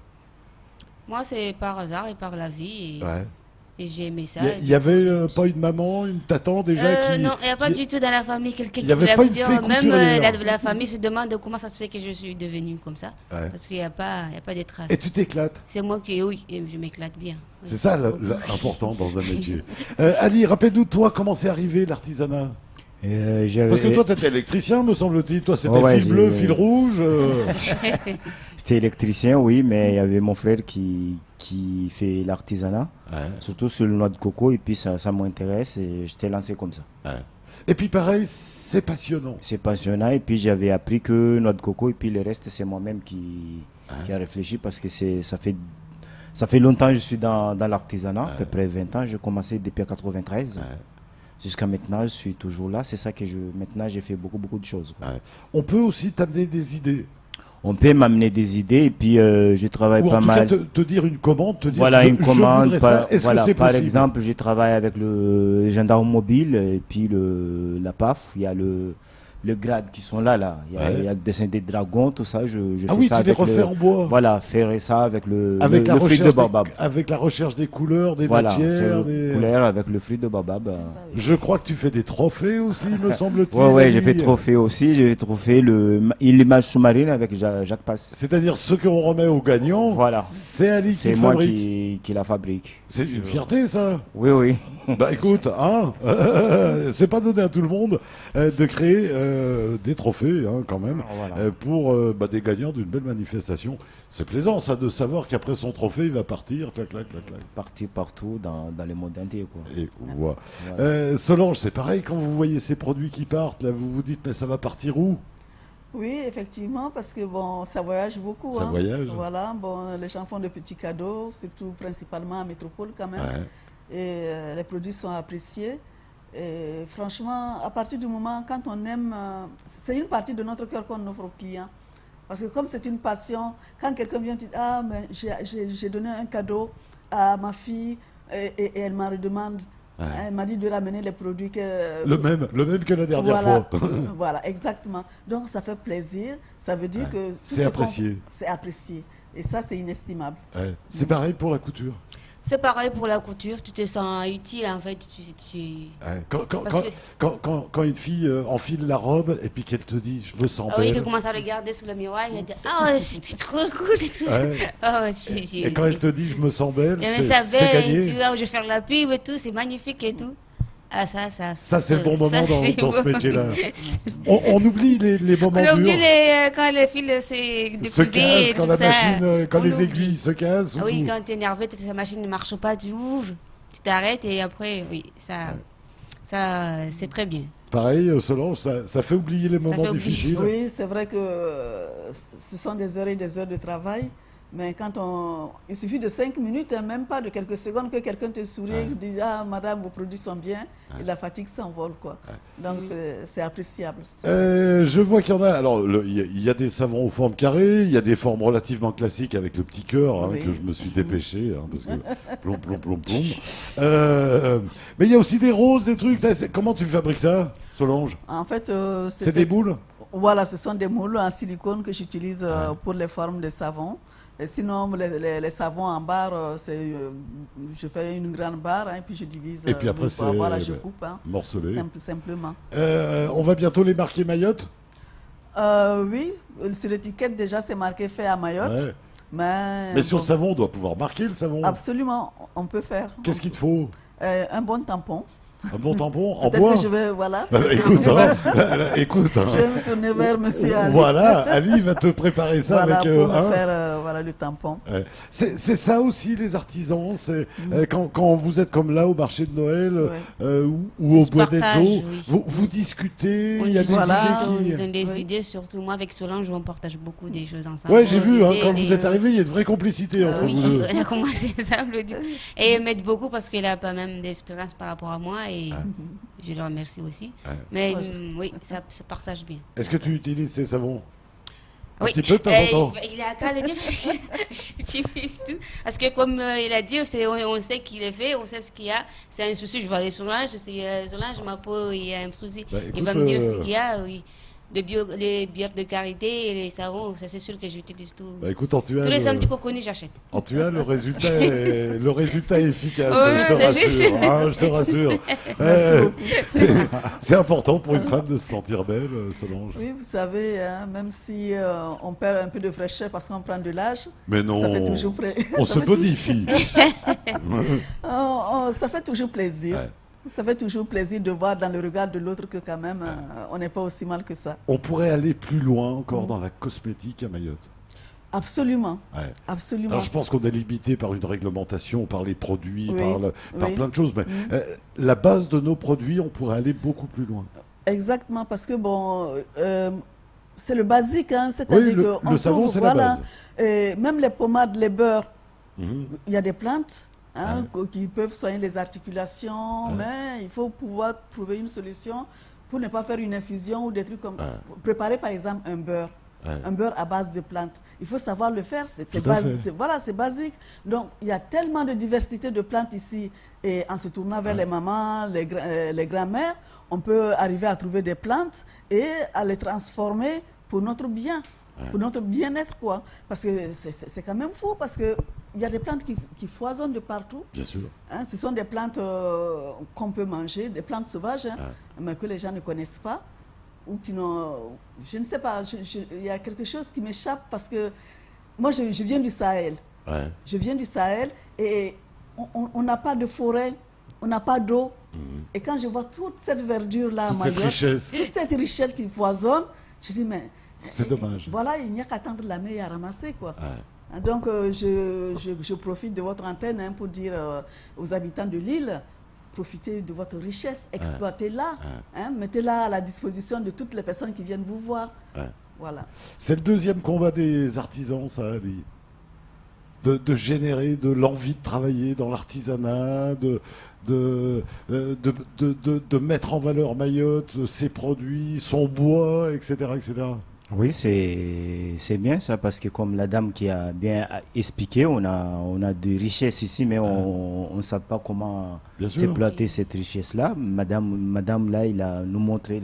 Moi, c'est par hasard et par la vie. Ouais. Et j'ai aimé ça. Il y avait pas une maman, une tatan déjà qui. Non, il n'y a pas qui- du tout dans la famille quelqu'un Il qui y avait voulait pas une couture. fée Même couturière. la famille se demande comment ça se fait que je suis devenue comme ça. Ouais. Parce qu'il n'y a pas de traces. Et tu t'éclates. C'est moi qui, oui, et je m'éclate bien. C'est ça l'important dans un métier. Ali, rappelle-nous, toi, comment c'est arrivé l'artisanat? Parce que toi, tu étais électricien, me semble-t-il. Toi, c'était Ouais, fil bleu, j'ai- fil rouge. J'étais électricien, oui, mais il y avait mon frère qui fait l'artisanat, Ouais, surtout sur le noix de coco, et puis ça m'intéresse, et j'étais lancé comme ça. ouais. Et puis pareil, c'est passionnant. C'est passionnant. Et puis j'avais appris que noix de coco, et puis le reste, c'est moi-même qui a réfléchi parce que ça fait longtemps que je suis dans l'artisanat, à peu près 20 ans. J'ai commencé depuis 1993. Jusqu'à maintenant, je suis toujours là. C'est ça que maintenant, j'ai fait beaucoup de choses. On peut aussi t'amener des idées. On peut m'amener des idées et puis je travaille Ou pas en tout mal. cas te dire une commande, te dire Voilà, une je commande. voudrais ça. Est-ce que c'est Par possible? exemple, je travaille avec le gendarme mobile et puis la PAF. Il y a le grade qui sont là. Il y a le dessin des dragons, tout ça. Je Ah fais oui, ça tu les avec refais en bois. Voilà, faire ça avec le fruit recherche de baobab. avec la recherche des couleurs, des Voilà, matières. faire couleur avec le fruit de baobab. Je crois que tu fais des trophées aussi, me semble-t-il. Ouais, j'ai fait trophée aussi. J'ai fait trophée l'image sous-marine avec Jacques Passe. C'est-à-dire ce qu'on remet aux gagnants, Voilà. c'est Ali qui C'est le moi fabrique. qui la fabrique. C'est une fierté, ça. Oui. Bah écoute, c'est pas donné à tout le monde de créer des trophées, quand même, Voilà. pour des gagnants d'une belle manifestation. C'est plaisant, ça, de savoir qu'après son trophée, il va partir, clac. Partir partout dans le monde entier, quoi. Et voilà. Voilà. Solange, c'est pareil, quand vous voyez ces produits qui partent, là, vous vous dites, mais ça va partir où? Oui, effectivement, parce que bon, ça voyage beaucoup. Ça voyage. Voilà, bon, les gens font de petits cadeaux, surtout principalement en métropole quand même. Ouais. Et les produits sont appréciés. Et franchement, à partir du moment quand on aime, c'est une partie de notre cœur qu'on offre aux clients. Parce que comme c'est une passion, quand quelqu'un vient dire, ah, mais j'ai donné un cadeau à ma fille et elle me redemande. Elle m'a dit de ramener les produits que... Le même que la dernière fois. Voilà, exactement. Donc ça fait plaisir, ça veut dire que... C'est apprécié. C'est apprécié. Et ça, c'est inestimable. C'est pareil pour la couture. C'est pareil pour la couture, tu te sens utile en fait. Quand une fille enfile la robe et puis qu'elle te dit je me sens Oui, belle. tu commences à regarder sur le miroir et elle dit ah, c'est trop cool, c'est trop Et quand elle te dit je me sens belle, c'est belle, gagné. tu vois, je vais faire la pub et tout, c'est magnifique et tout. Ah, ça c'est le bon moment dans ce bon. métier-là. On oublie les moments durs. On oublie quand les fils Se cassent, quand la machine, quand les oublie. aiguilles se cassent. Oui, quand tu es énervé, ta machine ne marche pas, tu ouvres, tu t'arrêtes et après, oui, ça c'est très bien. Pareil, Solange, ça fait oublier les moments difficiles. Oui, c'est vrai que ce sont des heures et des heures de travail. Mais il suffit de 5 minutes, même pas de quelques secondes, que quelqu'un te sourie et dit ah madame, vos produits sont bien, et la fatigue s'envole, quoi. Donc c'est appréciable. Je vois qu'il y en a. Alors il y a des savons aux formes carrées, il y a des formes relativement classiques avec le petit cœur que je me suis dépêché parce que plomb. Mais il y a aussi des roses, des trucs. Comment tu fabriques ça, Solange? En fait, c'est des boules. Voilà, ce sont des moules en silicone que j'utilise pour les formes de savons. Et sinon, les savons en barre, je fais une grande barre et puis je divise. Et puis après, je coupe. Morcelé. Simplement. On va bientôt les marquer Mayotte? Oui, sur l'étiquette déjà c'est marqué fait à Mayotte. Ouais. Mais sur le savon, on doit pouvoir marquer le savon. Absolument, on peut faire. Qu'est-ce qu'il te faut? Un bon tampon. Un bon tampon en Peut-être bois. que je vais, voilà. Écoute, Je vais me tourner vers monsieur Ali. Voilà, Ali va te préparer ça voilà, avec pour me faire le tampon. C'est ça aussi les artisans. C'est quand vous êtes comme là au marché de Noël ou au Bois d'Etzo, vous discutez. Il y a des idées qui... des idées, surtout moi avec Solange, on partage beaucoup des choses ensemble. Ouais, j'ai vu quand vous êtes arrivés, il y a une vraie complicité entre vous deux. On a commencé ensemble et elle m'aide beaucoup parce qu'elle a pas même d'expérience par rapport à moi. Et je le remercie aussi. Mais oui, ça se partage bien. Est-ce que tu utilises ces savons? Un oui. petit peu de temps en temps. Il a qu'à le dire. J'utilise tout. Parce que comme il a dit, on sait qu'il est fait, on sait ce qu'il y a. C'est un souci, je vais aller sur Solange. Solange, ma peau, il y a un souci. Il va me dire ce qu'il y a. Oui. Les bières de karité et les savons, ça c'est sûr que j'utilise tout. Écoute, tous les samedis coconnus, j'achète. En tout cas, le résultat est efficace, je te rassure. C'est important pour une femme de se sentir belle, Solange. Oui, vous savez, même si on perd un peu de fraîcheur parce qu'on prend de l'âge, mais non, ça fait toujours on se bonifie. Ça fait toujours plaisir. Ça fait toujours plaisir de voir dans le regard de l'autre que quand même, on n'est pas aussi mal que ça. On pourrait aller plus loin encore dans la cosmétique à Mayotte. Absolument. Ouais. Absolument. Alors je pense qu'on est limité par une réglementation, par les produits, Oui, par oui. plein de choses, mais la base de nos produits, on pourrait aller beaucoup plus loin. Exactement, parce que bon, c'est le basique, hein, c'est-à-dire Oui, que le savon, c'est la base. Même les pommades, les beurres, Mhm. il y a des plantes qui peuvent soigner les articulations, mais il faut pouvoir trouver une solution pour ne pas faire une infusion ou des trucs comme préparer par exemple un beurre. Un beurre à base de plantes. Il faut savoir le faire, voilà, c'est basique. Donc, il y a tellement de diversité de plantes ici. Et en se tournant vers les mamans, les grands-mères, on peut arriver à trouver des plantes et à les transformer pour notre bien, pour notre bien-être, quoi. Parce que c'est quand même fou, parce qu'il y a des plantes qui foisonnent de partout. Bien sûr. Hein, ce sont des plantes qu'on peut manger, des plantes sauvages, mais que les gens ne connaissent pas. Ou qui n'ont, je ne sais pas, il y a quelque chose qui m'échappe parce que moi je viens du Sahel. Ouais. Je viens du Sahel et on n'a pas de forêt, on n'a pas d'eau. Et quand je vois toute cette verdure-là à Mayotte, toute cette richesse qui foisonne, je dis mais c'est dommage. Voilà, il n'y a qu'à tendre la main et à ramasser, quoi. Donc je profite de votre antenne pour dire aux habitants de l'île, profitez de votre richesse, exploitez-la, mettez-la à la disposition de toutes les personnes qui viennent vous voir. Voilà. C'est le deuxième combat des artisans, ça, Ali. De générer de l'envie de travailler dans l'artisanat, de mettre en valeur Mayotte, ses produits, son bois, etc. etc. Oui, c'est bien ça, parce que comme la dame qui a bien expliqué, on a des richesses ici, mais on ne sait pas comment exploiter cette richesse-là. Madame là, il a nous montré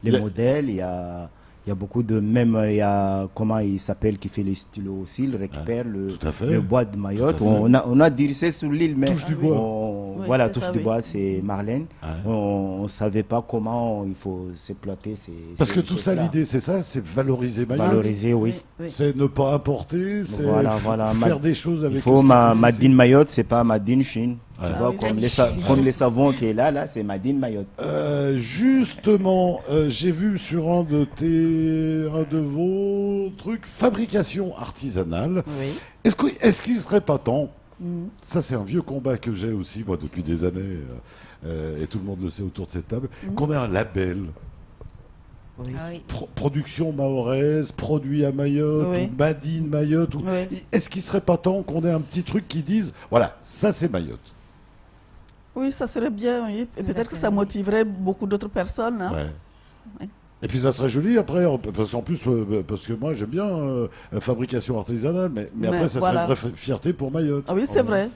les modèles, il y a beaucoup de, même il y a, comment il s'appelle, qui fait les stylos aussi, il récupère le bois de Mayotte. On a des richesses sur l'île, mais touche du bois. Voilà, touche du bois, c'est Marlène. On ne savait pas comment il faut s'exploiter parce que tout ça, l'idée, c'est ça, c'est valoriser Mayotte. Valoriser, oui. C'est ne pas importer, c'est faire des choses avec. Il faut Madine Mayotte, c'est pas Madine Chine. Tu vois, comme les savons qui est là, c'est Madine Mayotte. Justement, j'ai vu sur un de vos trucs, fabrication artisanale. Oui. Est-ce qu'il ne serait pas temps, ça c'est un vieux combat que j'ai aussi, moi, depuis des années, et tout le monde le sait autour de cette table, qu'on ait un label. Oui. Production mahoraise, produit à Mayotte, ou Made in Mayotte. Est-ce qu'il ne serait pas temps qu'on ait un petit truc qui dise, voilà, ça c'est Mayotte? Oui, ça serait bien, oui. Et peut-être que ça motiverait beaucoup d'autres personnes. Hein. Et puis ça serait joli après, parce qu'en plus, parce que moi j'aime bien fabrication artisanale, mais après ça serait une vraie fierté pour Mayotte. Ah oui, c'est vrai.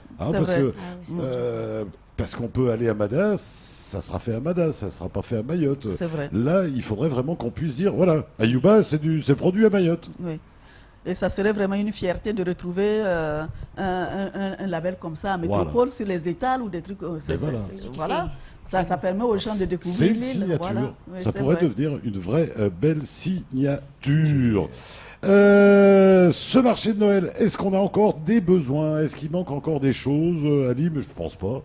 Parce qu'on peut aller à Madas, ça sera fait à Madas, ça ne sera pas fait à Mayotte. C'est vrai. Là, il faudrait vraiment qu'on puisse dire, voilà, Ayouba, c'est produit à Mayotte. Oui. Et ça serait vraiment une fierté de retrouver un label comme ça à Métropole sur les étals ou des trucs. Voilà. Ça permet aux gens de découvrir l'île. C'est une signature. Ça pourrait devenir une vraie belle signature. Ce marché de Noël, est-ce qu'on a encore des besoins? Est-ce qu'il manque encore des choses, Ali? Mais je ne pense pas.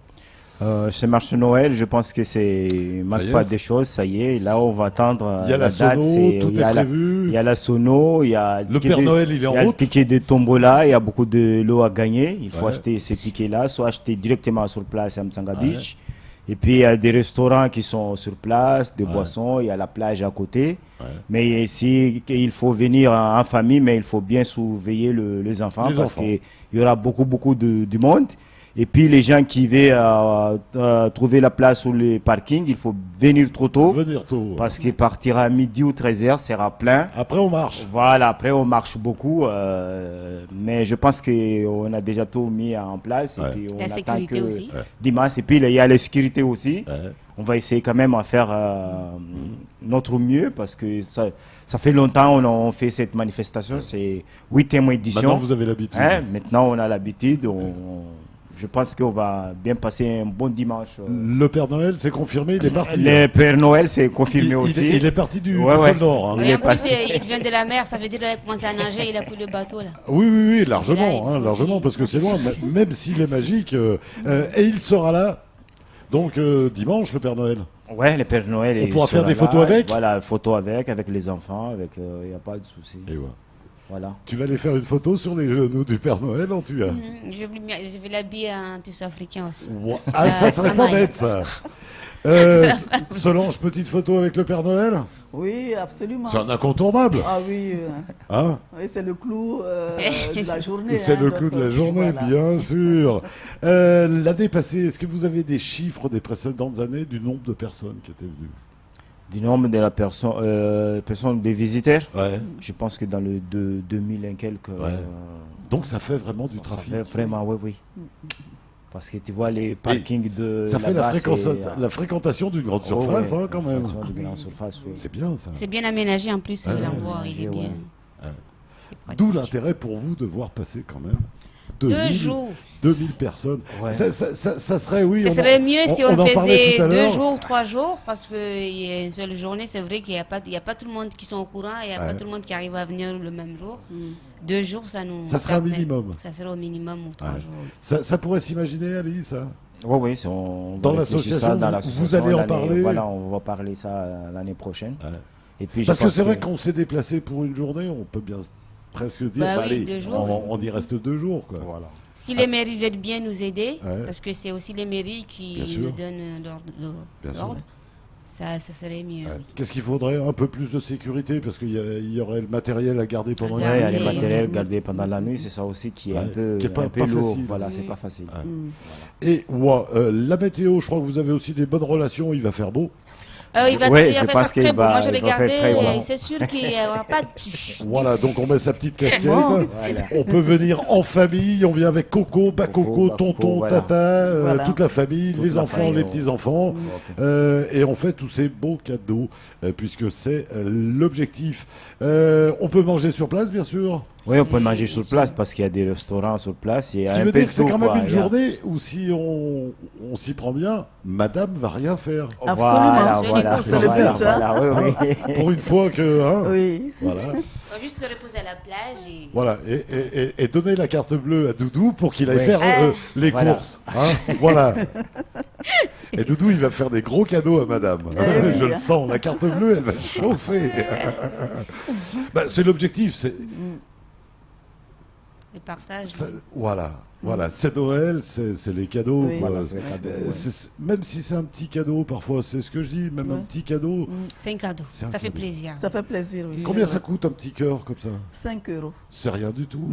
Ce marché de Noël, je pense que c'est manque pas des choses, ça y est. Là, on va attendre il y a la date. Tout est prévu. Il y a la sono, il y a le Père Noël, il est en route. Il y a le ticket de tombola, il y a beaucoup de lots à gagner. Il faut acheter ces tickets-là, soit acheter directement sur place à Mtsanga Beach. Et puis il y a des restaurants qui sont sur place, des boissons, il y a la plage à côté. Mais ici, il faut venir en famille, mais il faut bien surveiller les enfants parce qu'il y aura beaucoup de monde. Et puis les gens qui veulent trouver la place sur le parking, il faut venir trop tôt. Parce qu'il partira à midi ou 13h, sera plein. Après on marche. Voilà, après on marche beaucoup. Mais je pense qu'on a déjà tout mis en place. Et puis on la sécurité aussi. Dimanche. Et puis il y a la sécurité aussi. On va essayer quand même à faire notre mieux parce que ça fait longtemps qu'on fait cette manifestation. C'est 8e édition. Maintenant vous avez l'habitude. Maintenant on a l'habitude. Je pense qu'on va bien passer un bon dimanche. Le Père Noël, c'est confirmé, il est parti. Le Père Noël, c'est confirmé aussi. Il est parti du pôle Nord. Hein. Oui, en plus, il vient de la mer, ça veut dire qu'il a commencé à nager, il a pris le bateau là. Oui, largement, largement, parce que c'est loin, même s'il est magique. Et il sera là, donc dimanche, le Père Noël. Ouais, le Père Noël. On pourra faire des photos avec. Voilà, photos avec les enfants, il n'y a pas de souci. Et ouais. Voilà. Tu vas aller faire une photo sur les genoux du Père Noël en tuant. Je vais l'habiller en tissu africain aussi. Ah, ça serait pas bête, ça. Solange, petite photo avec le Père Noël? Oui, absolument. C'est un incontournable. Ah oui, Hein? oui c'est le clou de la journée. C'est le clou de la journée, voilà. bien sûr. L'année passée, est-ce que vous avez des chiffres des précédentes années du nombre de personnes qui étaient venues? Du nombre de la personne des visiteurs, Ouais. je pense que dans le 2000 et quelques. Ouais. Donc ça fait vraiment du ça trafic. fait vraiment, oui. Parce que tu vois les parkings de. Ça fait la là-bas, fréquentation d'une grande surface, ouais, hein, quand même. fréquentation d'une grande surface, oui. C'est bien ça. C'est bien aménagé en plus, l'endroit, il est ouais. bien. Ouais. C'est D'où pratique. l'intérêt pour vous de voir passer quand même 2 jours. 2000 personnes. Ouais. Ça serait, oui. Ce serait mieux si on en parlait faisait tout à 2 l'heure. jours, 3 jours, parce qu'il y a une seule journée, c'est vrai qu'il n'y a pas tout le monde qui sont au courant, il n'y a pas tout le monde qui arrive à venir le même jour. 2 jours, ça nous. Ça serait un permet- minimum. Ça serait au minimum ou 3 Ouais. jours. Ça pourrait s'imaginer, Alice, ça? Oui, on Dans va réfléchir l'association, ça dans vous l'association allez en l'année- parler? Voilà, on va parler ça l'année prochaine. Ouais. Et puis, je Parce que pense c'est vrai qu'on s'est déplacé pour une journée, on peut bien presque dire, Bah oui, allez, 2 jours. on y reste 2 jours, quoi. Voilà. Si les mairies veulent bien nous aider, Ouais. parce que c'est aussi les mairies Bien qui sûr. nous donnent Bien sûr. l'ordre, ça serait mieux. Ouais. Oui. Qu'est-ce qu'il faudrait? Un peu plus de sécurité, parce qu'il y aurait le matériel à garder pendant À la Ouais, il y a garder. les matériels gardés pendant la nuit, c'est ça aussi qui est Ouais, un peu, qui est pas- un peu pas lourd. facile. Voilà, c'est pas facile. Ouais. Et la météo, je crois que vous avez aussi des bonnes relations, il va faire beau. Il va, Ouais, il va je faire pense très qu'il beau. Moi, va- je l'ai il va faire gardé, très beau. c'est sûr qu'il n'y aura pas de... Voilà, donc on met sa petite casquette. Bon. Voilà. On peut venir en famille, on vient avec Coco, Bakoko, Bakoko, Tonton, voilà. Tata, Voilà. toute la famille, Toute les la enfants, famille, les ouais. petits-enfants, et on fait tous ces beaux cadeaux, puisque c'est l'objectif. On peut manger sur place, bien sûr. Oui, on peut manger sur place parce qu'il y a des restaurants sur place. Il y a Ce qui un veut peu dire de que c'est tout, quand même quoi. une Il y a- journée où si on s'y prend bien, madame va rien faire. Absolument. Voilà, C'est voilà, le but, voilà, hein. voilà, oui, oui. Pour une fois que... hein, Oui. voilà. On va juste se reposer à la plage et... Voilà, et donner la carte bleue à Doudou pour qu'il aille Ouais. faire les Voilà. courses. Hein, voilà. Et Doudou, il va faire des gros cadeaux à madame. oui. Je le sens, la carte bleue, elle va chauffer. Bah, c'est l'objectif. Le partage. Voilà, c'est Noël, c'est les cadeaux. Oui. quoi. Voilà, c'est le cadeau, ouais. Même si c'est un petit cadeau, parfois, c'est ce que je dis, même un Ouais. petit cadeau. C'est un cadeau. C'est un Ça fait cadeau. plaisir. Ça fait plaisir, oui. Combien c'est ça vrai. coûte un petit cœur comme ça? 5 euros. C'est rien du tout.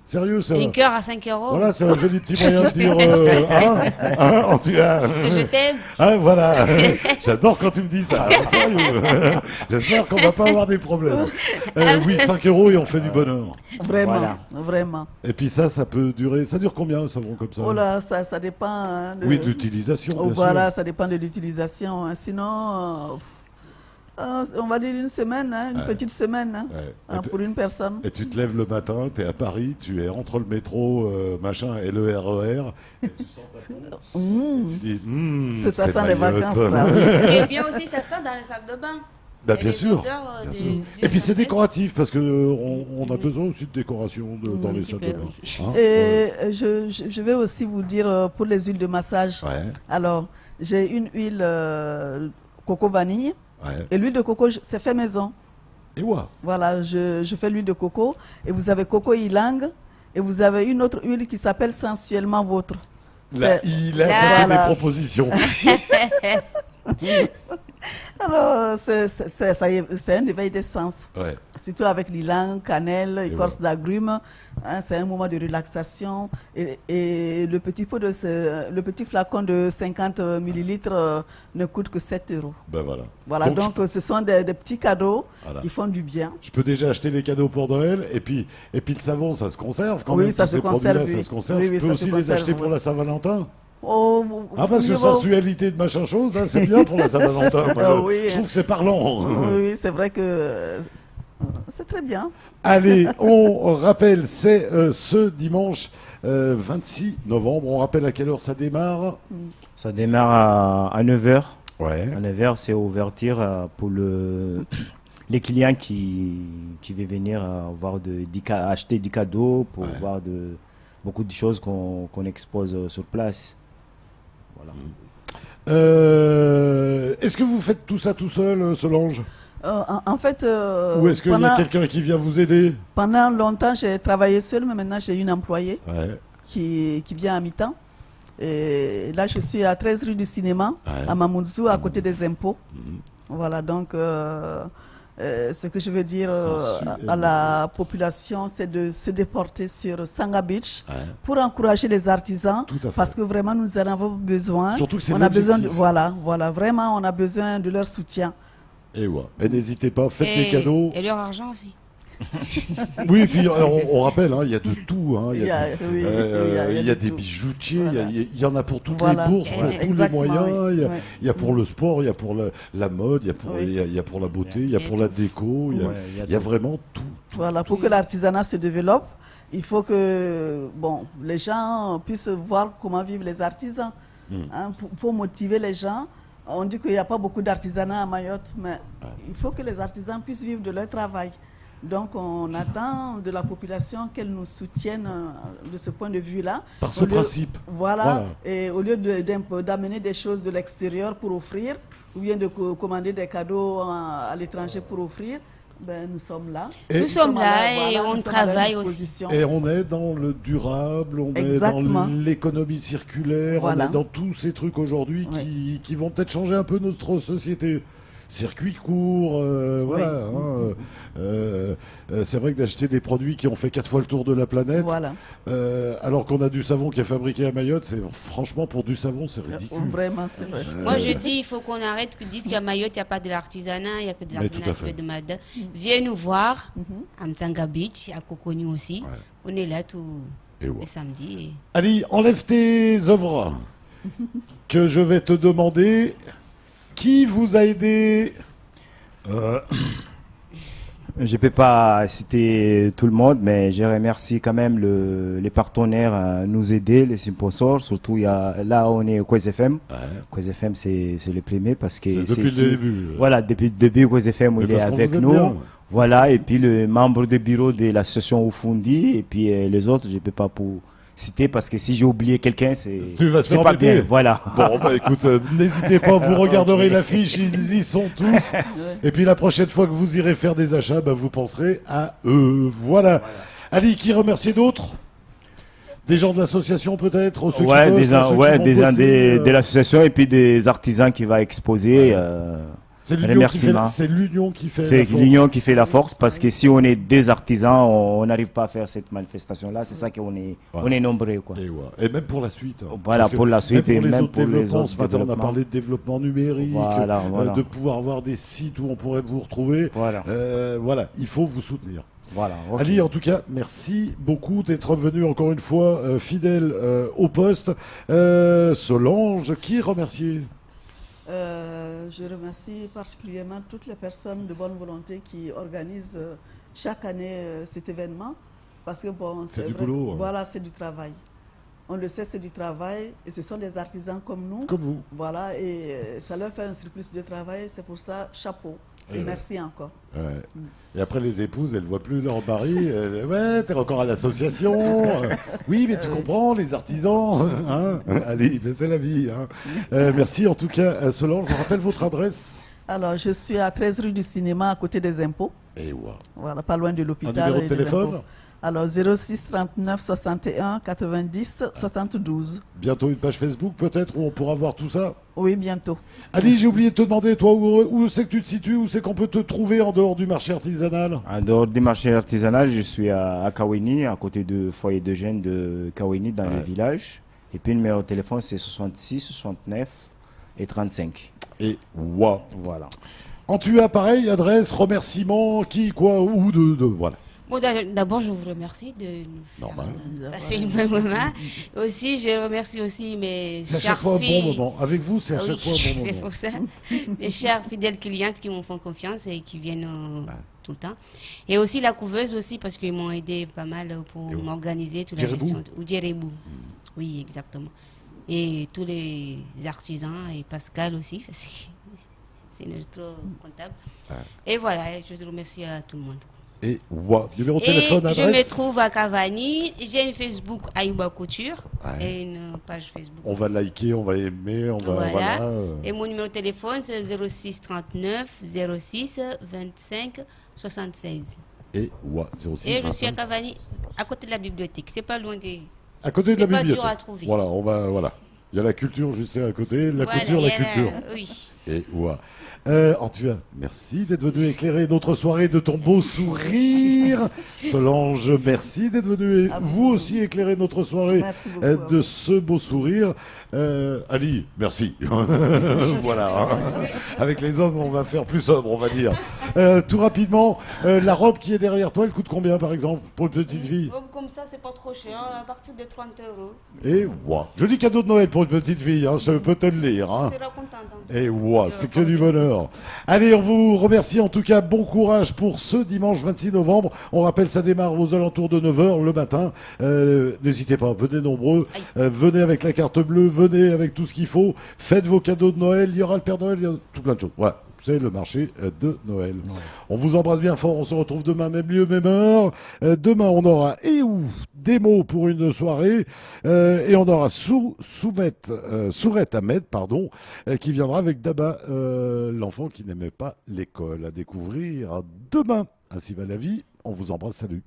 Sérieux, ça Un cœur à 5 euros. Voilà, c'est un joli petit moyen de dire en tout cas. Que je t'aime. Ah, voilà, j'adore quand tu me dis ça, sérieux. J'espère qu'on va pas avoir des problèmes. Oui, 5 euros et on fait du bonheur. Vraiment, Voilà. vraiment. Et puis ça peut durer, ça dure combien un savon comme ça? Oh là, ça dépend. Hein, Oui, de l'utilisation, Oh, bien voilà, sûr. ça dépend de l'utilisation. Hein. Sinon, on va dire une semaine, hein, une petite semaine hein, Ouais. hein, pour une personne. Et tu te lèves le matin, tu es à Paris, tu es entre le métro, machin, et le RER, et tu sens ta tombe, tu dis, C'est ça, sent les Mayotte. vacances. Ça, oui. Et bien aussi, ça sent dans les sacs de bain. Bah, Et bien les sûr. odeurs, Bien des- sûr. du Et puis c'est français. décoratif parce que on a besoin aussi de décoration dans les petit salles de peu, bain. oui. Hein? Et je vais aussi vous dire pour les huiles de massage. Ouais, Alors, j'ai une huile coco vanille ouais. et l'huile de coco, c'est fait maison. Et ouais. Voilà, je fais l'huile de coco et vous avez coco ylang et vous avez une autre huile qui s'appelle sensuellement vôtre. Là, C'est- ça c'est Voilà. des propositions. Alors, c'est un éveil des sens. Ouais. Surtout avec l'ilang, cannelle, Et écorce d'agrumes. Hein, c'est un moment de relaxation. Et le petit le petit flacon de 50 millilitres ne coûte que 7 euros. Ben voilà. Voilà, donc ce sont des petits cadeaux Voilà. qui font du bien. Je peux déjà acheter les cadeaux pour Noël et puis le savon ça se conserve quand Oui, même. ça tous se ces conserve, produits-là, oui. ça se conserve. Oui, Je oui, peux ça aussi se les conserve, acheter pour oui. la Saint-Valentin. Oh, Ah parce que mieux vaut- sensualité de machin chose, là, c'est bien pour la Saint-Valentin. Moi, Ah je- oui. je trouve que c'est parlant. Oui, c'est vrai que c'est très bien. Allez, on rappelle, c'est ce dimanche 26 novembre. On rappelle à quelle heure ça démarre. Ça démarre à 9h. Ouais. À 9h, c'est ouverture pour les clients qui veulent venir acheter des cadeaux, pour Ouais. voir beaucoup de choses qu'on expose sur place. Voilà. Est-ce que vous faites tout ça tout seul, Solange? En fait... Ou est-ce qu'il y a quelqu'un qui vient vous aider? Pendant longtemps, j'ai travaillé seule, mais maintenant j'ai une employée qui vient à mi-temps. Et là, je suis à 13 rue du Cinéma, à Mamoudzou, à côté des impôts. Voilà, donc ce que je veux dire à la population, c'est de se déporter sur Sanga Beach pour encourager les artisans, parce que vraiment nous en avons besoin. Surtout que c'est on a besoin de, voilà, vraiment on a besoin de leur soutien. Et n'hésitez pas, faites des cadeaux. Et leur argent aussi. Oui, et puis on rappelle, il y a de tout. Il y a des bijoutiers, il y en a pour toutes les bourses, pour tous les moyens. Il y a pour le sport, il y a pour la mode, il y a pour la beauté, il y a pour la déco, il y a vraiment tout. Voilà, pour que l'artisanat se développe, il faut que les gens puissent voir comment vivent les artisans. Pour motiver les gens. On dit qu'il n'y a pas beaucoup d'artisanat à Mayotte, mais il faut que les artisans puissent vivre de leur travail. Donc on attend de la population qu'elle nous soutienne de ce point de vue-là. Par ce principe. Voilà, et au lieu d'amener des choses de l'extérieur pour offrir, ou bien de commander des cadeaux à l'étranger pour offrir, nous sommes là. Nous sommes là et on travaille aussi. Et on est dans le durable, on est dans l'économie circulaire, on est dans tous ces trucs aujourd'hui qui vont peut-être changer un peu notre société. Circuit court, c'est vrai que d'acheter des produits qui ont fait 4 fois le tour de la planète, alors qu'on a du savon qui est fabriqué à Mayotte, c'est franchement pour du savon, c'est ridicule. Vraiment, c'est vrai. Moi, je dis, il faut qu'on arrête de dire qu'à Mayotte, il n'y a pas de l'artisanat, il n'y a que de l'artisanat qui fait de Mada. Viens nous voir à Mtanga Beach, à Coconi aussi. On est là tout le samedi. Ali, enlève tes œuvres que je vais te demander. Qui vous a aidé? Je ne peux pas citer tout le monde, mais je remercie quand même les partenaires à nous aider, les sponsors. Surtout, là, on est au Quez FM. Quez FM, c'est le premier parce que c'est depuis le début. Voilà, depuis le début, Quez FM, il est avec nous. Bien. Voilà, et puis le membre de bureau de l'association Oufundi, et puis les autres, je ne peux pas citer parce que si j'ai oublié quelqu'un, c'est pas bien. Voilà. Bon, écoute, n'hésitez pas, vous regarderez l'affiche, ils y sont tous. Et puis la prochaine fois que vous irez faire des achats, vous penserez à eux. Voilà. Ali, qui remercier d'autres? Des gens de l'association peut-être? Des gens de l'association et puis des artisans qui vont exposer. C'est l'union qui fait la force parce que si on est des artisans, on n'arrive pas à faire cette manifestation-là. C'est ça qu'on est, on est nombreux. Quoi. Et même pour la suite. Voilà, pour la suite et même pour les autres ce matin, on a parlé de développement numérique, de pouvoir avoir des sites où on pourrait vous retrouver. Voilà, il faut vous soutenir. Voilà, Ali, en tout cas, merci beaucoup d'être venu encore une fois fidèle au poste. Solange, qui remercier? Je remercie particulièrement toutes les personnes de bonne volonté qui organisent chaque année cet événement parce que c'est du boulot. Voilà, c'est du travail. On le sait, c'est du travail et ce sont des artisans comme nous. Comme vous. Voilà, et ça leur fait un surplus de travail, c'est pour ça, chapeau. Et merci encore. Et après, les épouses, elles ne voient plus leur mari. T'es encore à l'association. Oui, mais tu comprends, les artisans. Allez, c'est la vie. Merci en tout cas, Solange. Je rappelle votre adresse. Alors, je suis à 13 rue du Cinéma, à côté des impôts. Voilà, pas loin de l'hôpital. Un numéro de téléphone? Alors, 06 39 61 90 72. Bientôt une page Facebook, peut-être, où on pourra voir tout ça? Oui, bientôt. Ali, j'ai oublié de te demander, toi, où c'est que tu te situes? Où c'est qu'on peut te trouver en dehors du marché artisanal? En dehors du marché artisanal, je suis à Kaweni, à côté du foyer de jeunes de Kaweni, dans le village. Et puis, le numéro de téléphone, c'est 66 69 et 35. Et voilà. En tu as pareil, adresse, remerciements, qui, quoi, où, voilà. Bon, d'abord, je vous remercie de nous passer une bonne moment. Aussi, je remercie aussi mes chères filles. C'est à chaque fois un bon moment. Avec vous, c'est à chaque fois un bon moment. C'est pour ça. Mes chères fidèles clientes qui me font confiance et qui viennent tout le temps. Et aussi la couveuse aussi, parce qu'ils m'ont aidé pas mal pour m'organiser toute la gestion. Ou Djeribou. Oui, exactement. Et tous les artisans et Pascal aussi, parce que c'est notre comptable. Et voilà, je remercie à tout le monde. Et numéro de téléphone, adresse. Je me trouve à Cavani. J'ai une Facebook Ayuba Couture. et une page Facebook. On va liker, on va aimer, on va... Voilà. Et mon numéro de téléphone, c'est 06 39 06 25 76. Et 06 Et je suis à Cavani, à côté de la bibliothèque. C'est pas loin de... À côté de la bibliothèque. C'est pas dur à trouver. Voilà. Il y a la culture juste à côté, la culture. Oui. Et voilà. Antoine, merci d'être venu éclairer notre soirée de ton beau sourire. Solange, merci d'être venu vous aussi éclairer notre soirée de ce beau sourire. Ali, merci. Voilà. Avec les hommes, on va faire plus sobre, on va dire. Tout rapidement, la robe qui est derrière toi, elle coûte combien par exemple pour une petite fille? Une robe comme ça, c'est pas trop cher, à partir de 30 euros. Et voilà. Joli cadeau de Noël pour une petite fille, hein, ça peut te le lire. Hein. Je serai contente. Et voilà, c'est que du bonheur. Allez, on vous remercie en tout cas. Bon courage pour ce dimanche 26 novembre. On rappelle, ça démarre aux alentours de 9h le matin. N'hésitez pas, venez nombreux. Venez avec la carte bleue, venez avec tout ce qu'il faut. Faites vos cadeaux de Noël. Il y aura le Père Noël, il y a tout plein de choses. Voilà. C'est le marché de Noël. Ouais. On vous embrasse bien fort. On se retrouve demain, même lieu, même heure. Demain, on aura des mots pour une soirée. Et on aura Sourette Ahmed, qui viendra avec Daba, l'enfant qui n'aimait pas l'école, à découvrir demain. Ainsi va la vie. On vous embrasse. Salut.